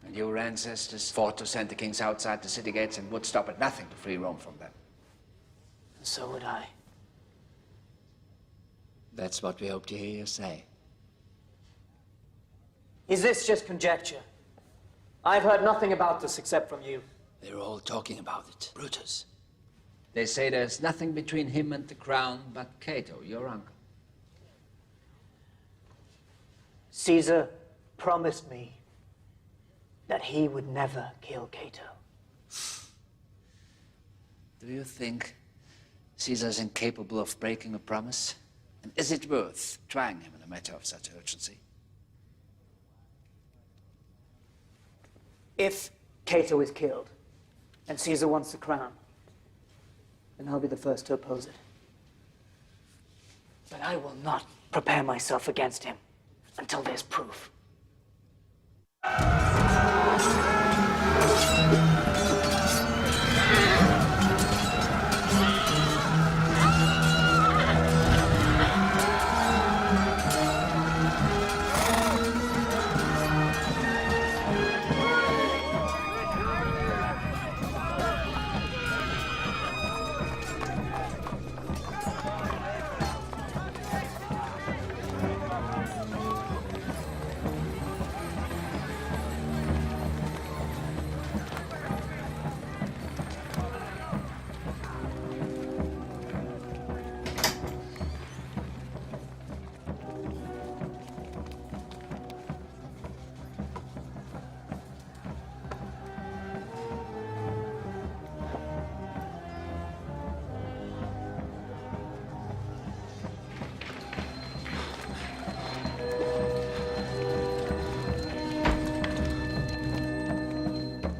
And your ancestors fought to send the kings outside the city gates and would stop at nothing to free Rome from them. And so would I. That's what we hope to hear you say. Is this just conjecture? I've heard nothing about this except from you. They're all talking about it. Brutus. They say there's nothing between him and the crown but Cato, your uncle. Caesar promised me that he would never kill Cato. Do you think Caesar's incapable of breaking a promise? And is it worth trying him in a matter of such urgency? If Cato is killed, and Caesar wants the crown, then I'll be the first to oppose it. But I will not prepare myself against him until there's proof.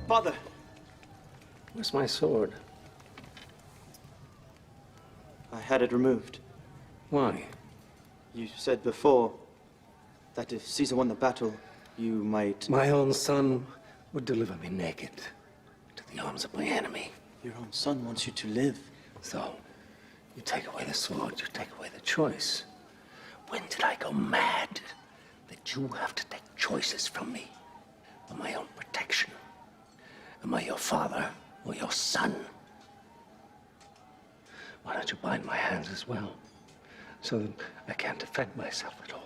Father! Where's my sword? I had it removed. Why? You said before that if Caesar won the battle, you might... My own son would deliver me naked to the arms of my enemy. Your own son wants you to live. So, you take away the sword, you take away the choice. When did I go mad that you have to take choices from me for my own protection? Am I your father or your son? Why don't you bind my hands as well, so that I can't defend myself at all?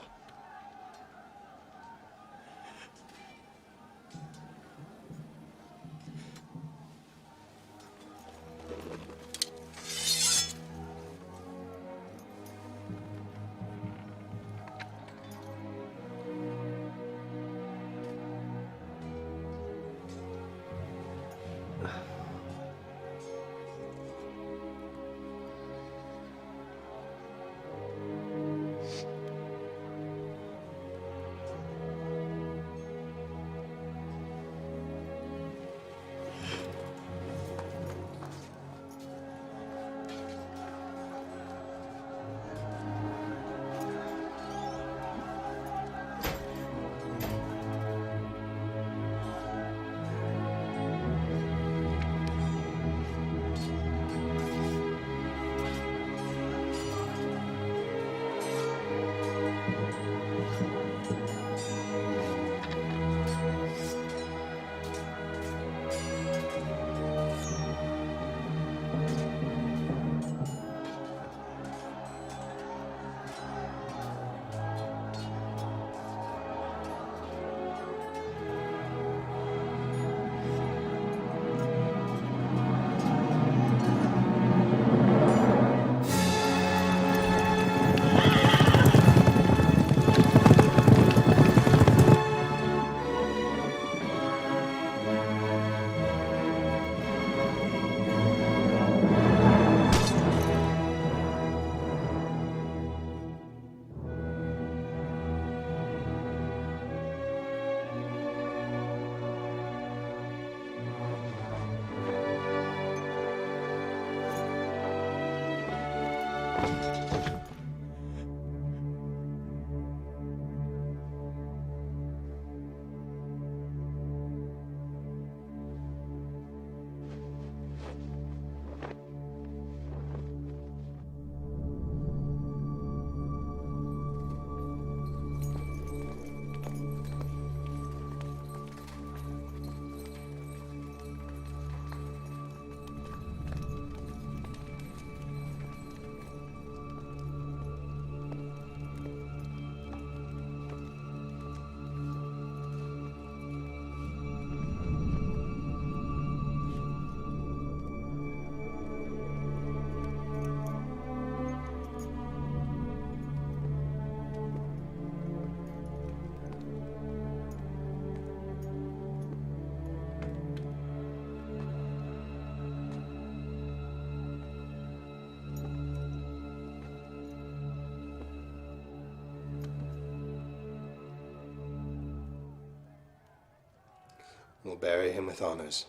We'll bury him with honors.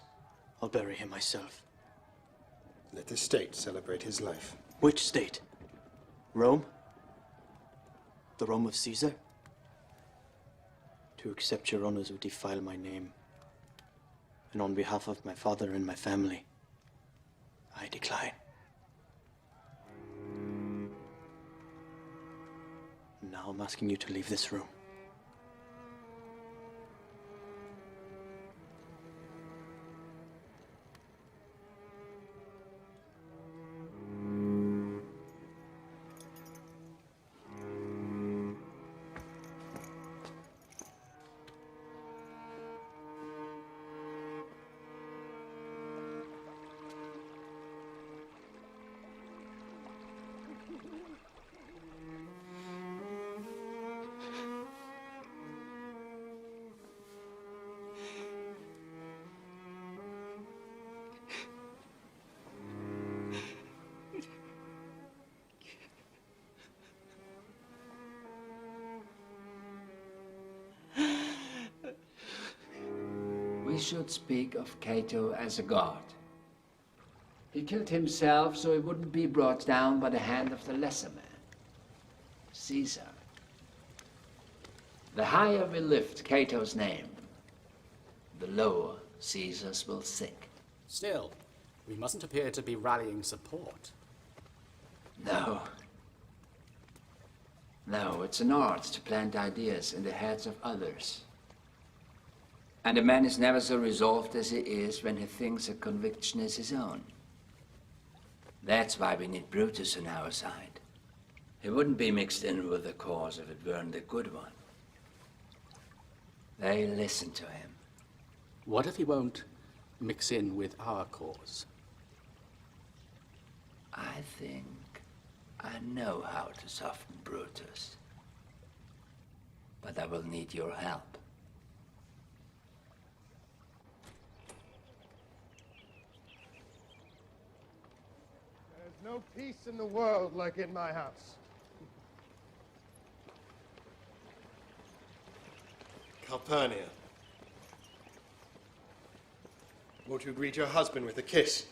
I'll bury him myself. Let the state celebrate his life. Which state? Rome? The Rome of Caesar? To accept your honors would defile my name. And on behalf of my father and my family, I decline. Now I'm asking you to leave this room. We should speak of Cato as a god. He killed himself so he wouldn't be brought down by the hand of the lesser man, Caesar. The higher we lift Cato's name, the lower Caesar's will sink. Still, we mustn't appear to be rallying support. No. No, it's an art to plant ideas in the heads of others. And a man is never so resolved as he is when he thinks a conviction is his own. That's why we need Brutus on our side. He wouldn't be mixed in with the cause if it weren't a good one. They listen to him. What if he won't mix in with our cause? I think I know how to soften Brutus. But I will need your help. There's no peace in the world like in my house. Calpurnia. Won't you greet your husband with a kiss?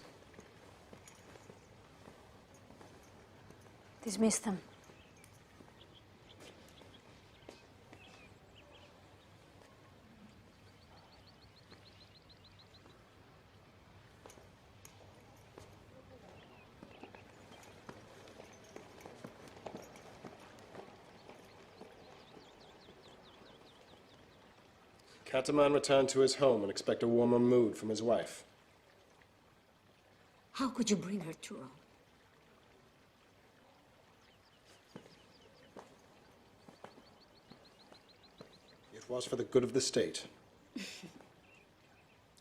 Dismiss them. Cataman returned to his home and expect a warmer mood from his wife. How could you bring her to Rome? It was for the good of the state.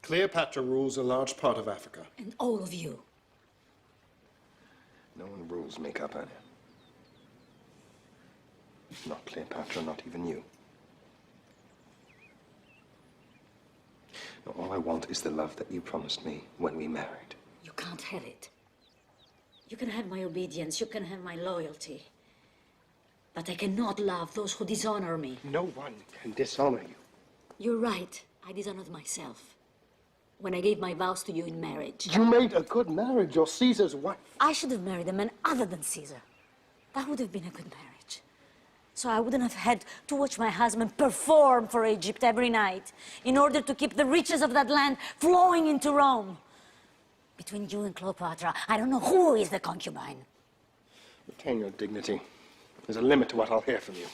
Cleopatra rules a large part of Africa. And all of you. No one rules me, Calpurnia. Not Cleopatra, not even you. No, all I want is the love that you promised me when we married. You can't have it. You can have my obedience, you can have my loyalty. But I cannot love those who dishonor me. No one can dishonor you. You're right. I dishonored myself when I gave my vows to you in marriage. You made a good marriage. You're Caesar's wife. I should have married a man other than Caesar. That would have been a good marriage. So I wouldn't have had to watch my husband perform for Egypt every night in order to keep the riches of that land flowing into Rome. Between you and Cleopatra, I don't know who is the concubine. Retain your dignity. There's a limit to what I'll hear from you.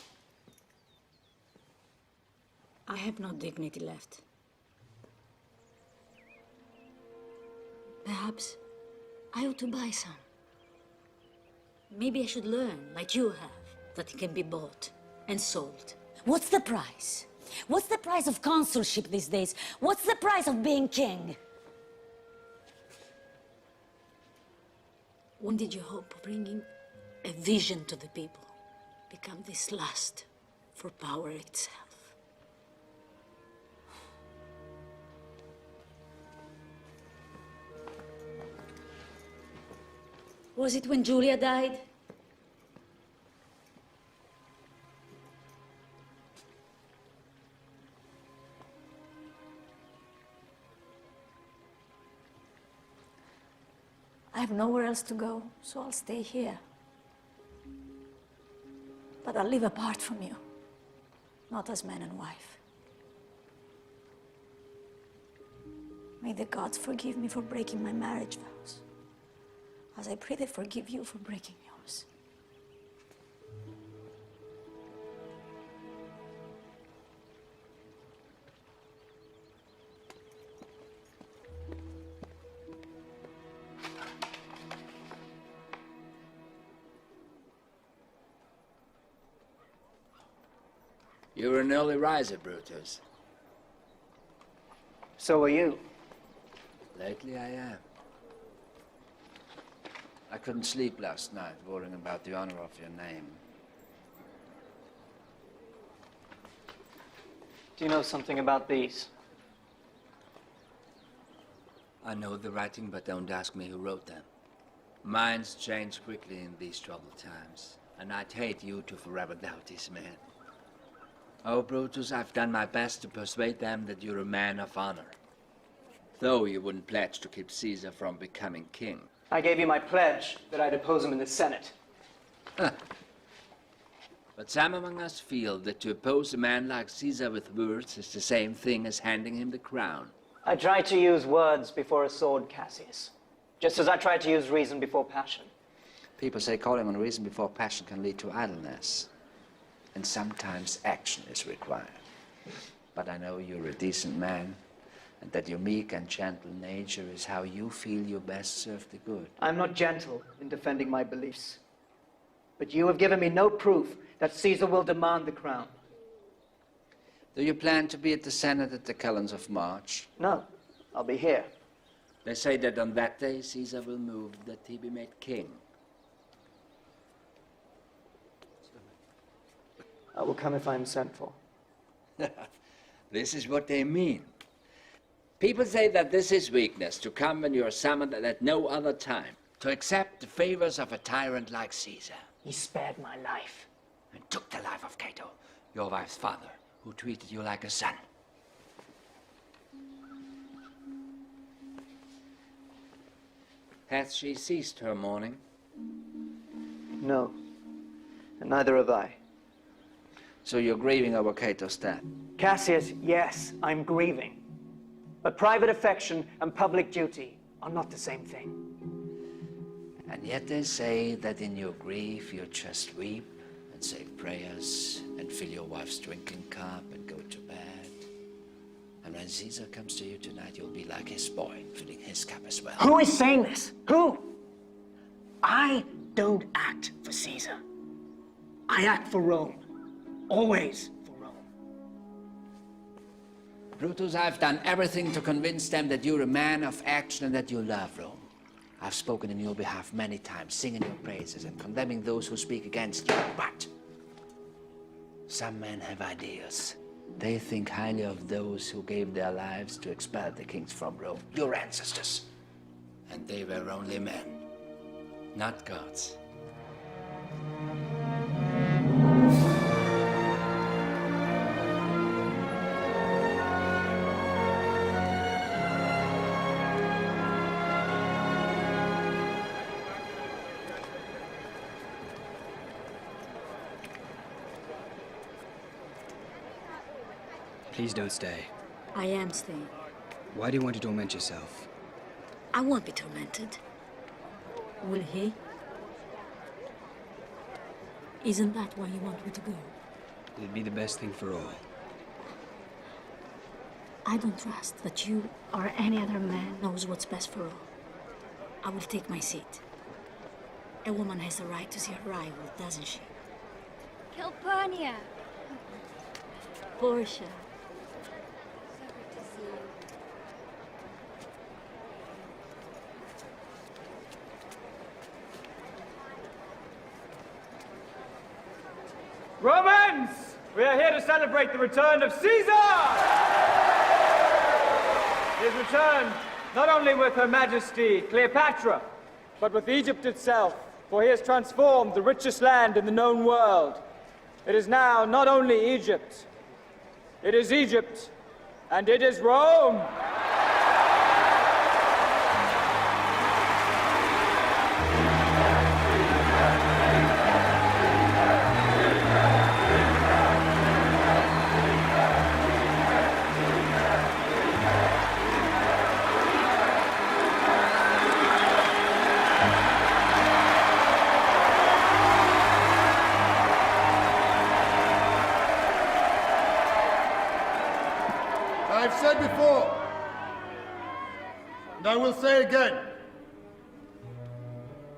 I have no dignity left. Perhaps I ought to buy some. Maybe I should learn, like you have, that it can be bought and sold. What's the price? What's the price of consulship these days? What's the price of being king? When did your hope of bringing a vision to the people become this lust for power itself? Was it when Julia died? I have nowhere else to go, so I'll stay here. But I'll live apart from you, not as man and wife. May the gods forgive me for breaking my marriage vows, as I pray they forgive you for breaking yours. You're an early riser, Brutus. So are you. Lately I am. I couldn't sleep last night, worrying about the honor of your name. Do you know something about these? I know the writing, but don't ask me who wrote them. Minds change quickly in these troubled times, and I'd hate you to forever doubt these men. Oh, Brutus, I've done my best to persuade them that you're a man of honor. Though you wouldn't pledge to keep Caesar from becoming king. I gave you my pledge that I'd oppose him in the Senate. Huh. But some among us feel that to oppose a man like Caesar with words is the same thing as handing him the crown. I tried to use words before a sword, Cassius. Just as I tried to use reason before passion. People say calling on reason before passion can lead to idleness. And sometimes action is required. But I know you're a decent man, and that your meek and gentle nature is how you feel you best serve the good. I'm not gentle in defending my beliefs. But you have given me no proof that Caesar will demand the crown. Do you plan to be at the Senate at the calends of March? No, I'll be here. They say that on that day Caesar will move that he be made king. I will come if I am sent for. This is what they mean. People say that this is weakness, to come when you are summoned and at no other time, to accept the favors of a tyrant like Caesar. He spared my life. And took the life of Cato, your wife's father, who treated you like a son. Hath she ceased her mourning? No, and neither have I. So you're grieving over Cato's death? Cassius, yes, I'm grieving. But private affection and public duty are not the same thing. And yet they say that in your grief you just weep and say prayers and fill your wife's drinking cup and go to bed. And when Caesar comes to you tonight, you'll be like his boy, filling his cup as well. Who is saying this? Who? I don't act for Caesar. I act for Rome. Always for Rome. Brutus, I've done everything to convince them that you're a man of action and that you love Rome. I've spoken in your behalf many times, singing your praises and condemning those who speak against you. But some men have ideas. They think highly of those who gave their lives to expel the kings from Rome, your ancestors. And they were only men, not gods. Please don't stay. I am staying. Why do you want to torment yourself? I won't be tormented. Will he? Isn't that why you want me to go? It'd be the best thing for all. I don't trust that you or any other man knows what's best for all. I will take my seat. A woman has the right to see her rival, doesn't she? Calpurnia! Portia. So good to see you. Romans! We are here to celebrate the return of Caesar! His return, not only with Her Majesty Cleopatra, but with Egypt itself, for he has transformed the richest land in the known world. It is now not only Egypt, it is Egypt, and it is Rome! I've said before, and I will say again,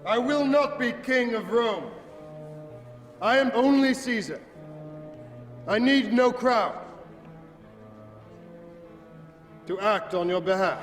I will not be king of Rome. I am only Caesar. I need no crowd to act on your behalf.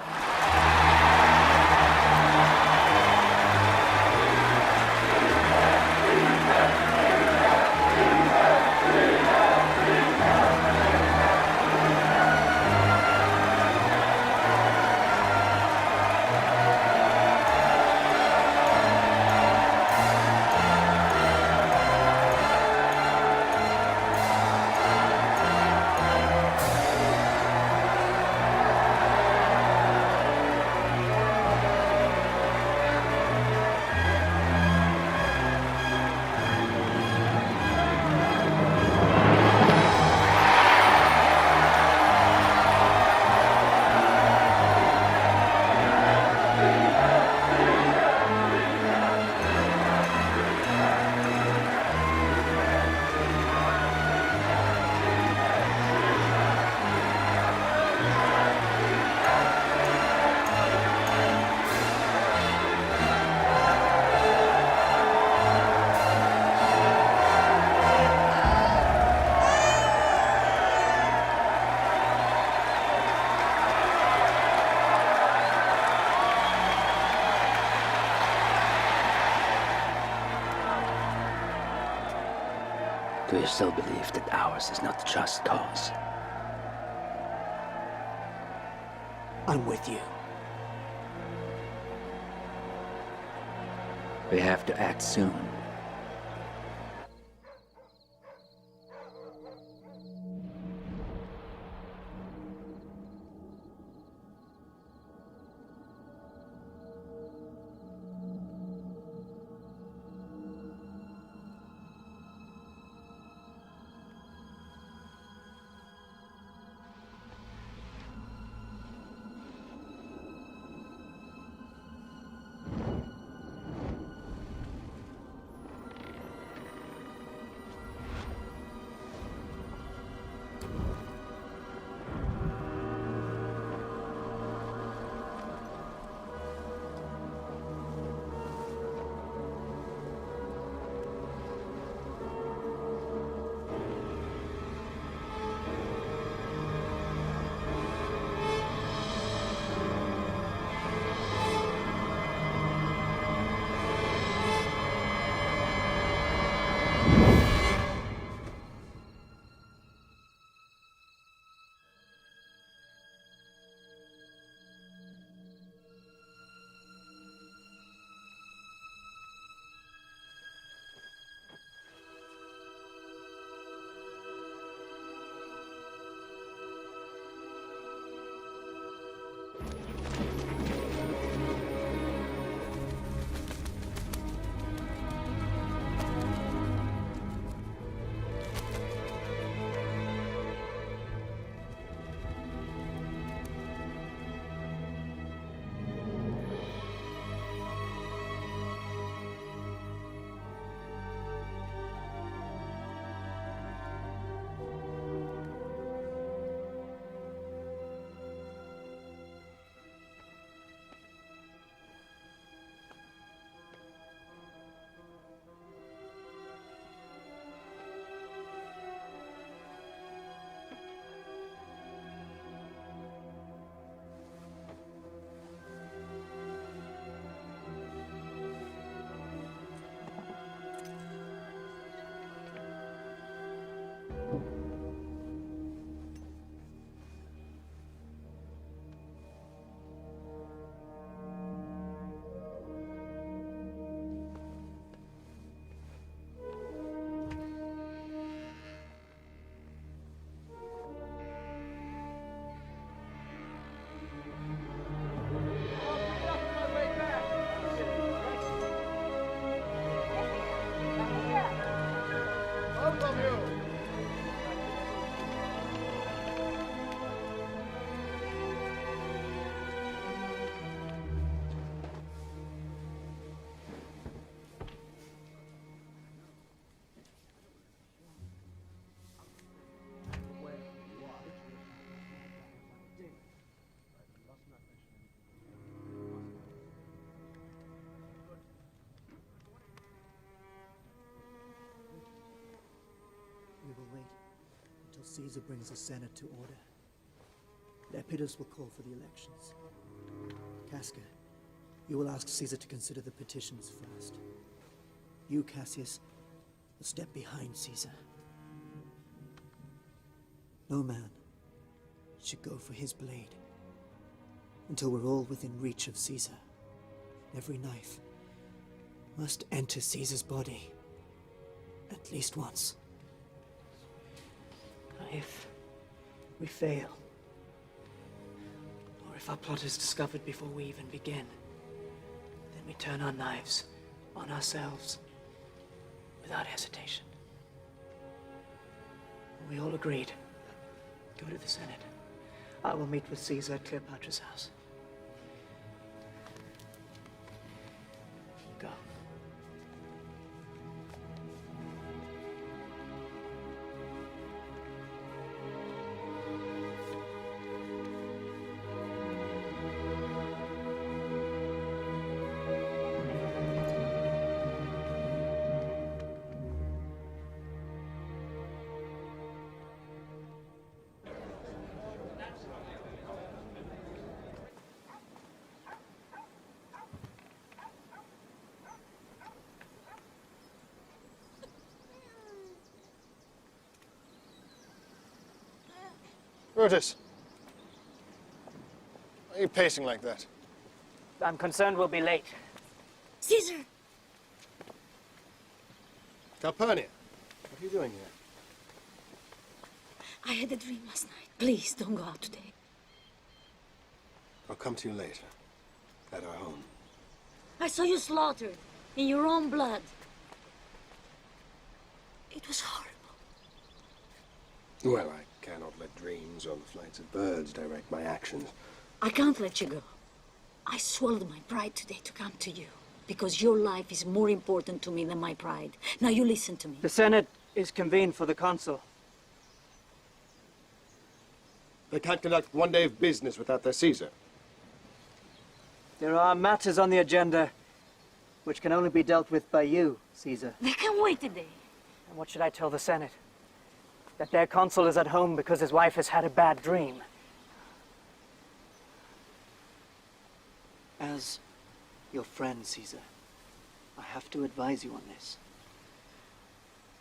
Do you still believe that ours is not the just cause? I'm with you. We have to act soon. Caesar brings the Senate to order, Lepidus will call for the elections. Casca, you will ask Caesar to consider the petitions first. You, Cassius, will step behind Caesar. No man should go for his blade until we're all within reach of Caesar. Every knife must enter Caesar's body at least once. If we fail, or if our plot is discovered before we even begin, then we turn our knives on ourselves without hesitation. We all agreed. Go to the Senate. I will meet with Caesar at Cleopatra's house. Go. Brutus, why are you pacing like that? I'm concerned we'll be late. Caesar! Calpurnia, what are you doing here? I had a dream last night. Please, don't go out today. I'll come to you later, at our home. I saw you slaughtered in your own blood. It was horrible. Well, I cannot let dreams or the flights of birds direct my actions. I can't let you go. I swallowed my pride today to come to you, because your life is more important to me than my pride. Now you listen to me. The Senate is convened for the consul. They can't conduct one day of business without their Caesar. There are matters on the agenda which can only be dealt with by you, Caesar. They can wait a day. And what should I tell the Senate? That their consul is at home because his wife has had a bad dream. As your friend, Caesar, I have to advise you on this.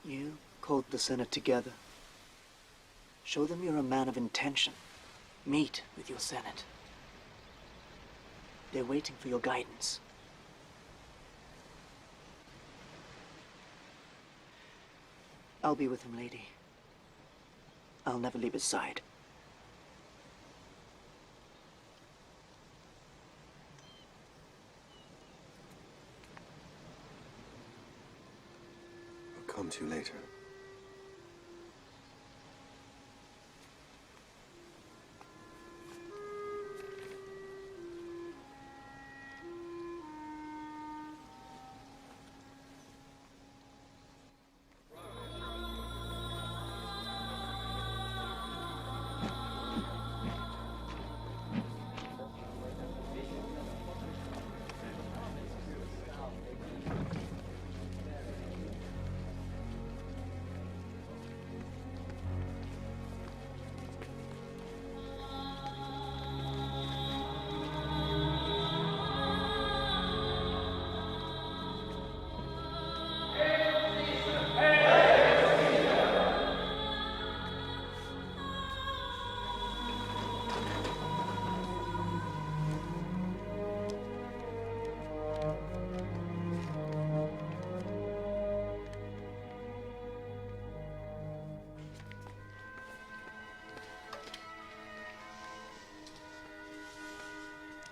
You called the Senate together. Show them you're a man of intention. Meet with your Senate. They're waiting for your guidance. I'll be with him, lady. I'll never leave his side. I'll come to you later.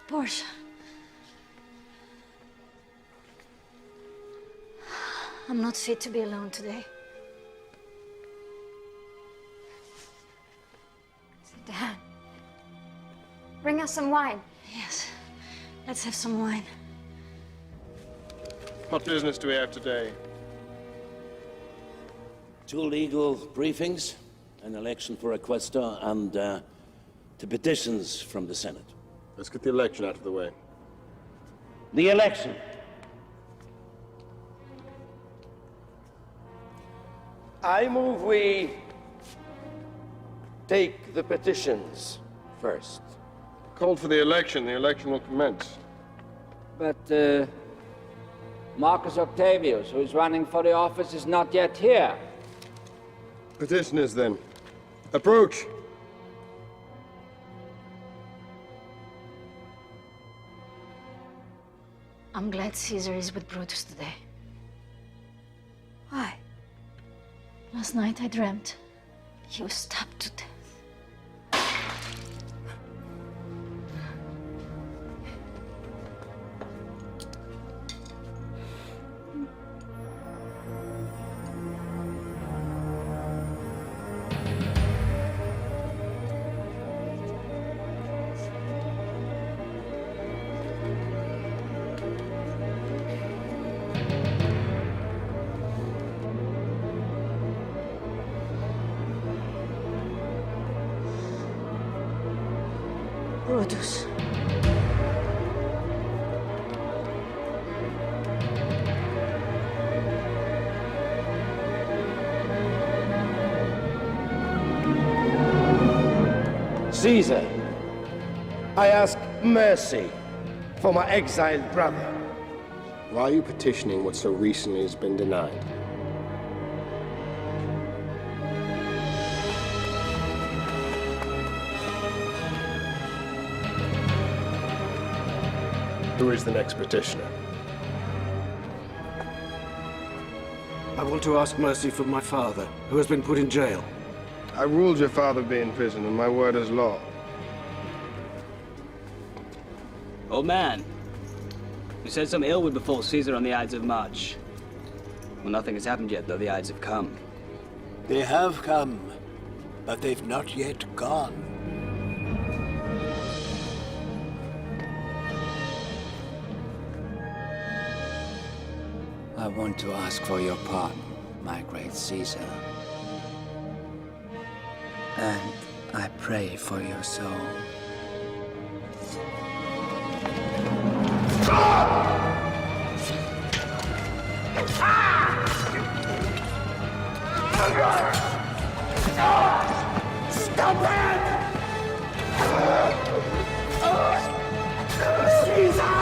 Portia. I'm not fit to be alone today. Sit down. Bring us some wine. Yes. Let's have some wine. What business do we have today? 2 legal briefings, an election for a quaestor, and 2 petitions from the Senate. Let's get the election out of the way. The election. I move we take the petitions first. Called for the election. The election will commence. But Marcus Octavius, who is running for the office, is not yet here. Petitioners, then. Approach! I'm glad Caesar is with Brutus today. Why? Last night I dreamt he was stabbed to death. Brutus. Caesar, I ask mercy for my exiled brother. Why are you petitioning what so recently has been denied? Who is the next petitioner? I want to ask mercy for my father, who has been put in jail. I ruled your father be in prison, and my word is law. Old man, you said some ill would befall Caesar on the Ides of March. Well, nothing has happened yet, though the Ides have come. They have come, but they've not yet gone. I want to ask for your pardon, my great Caesar. And I pray for your soul. Stop it! Caesar!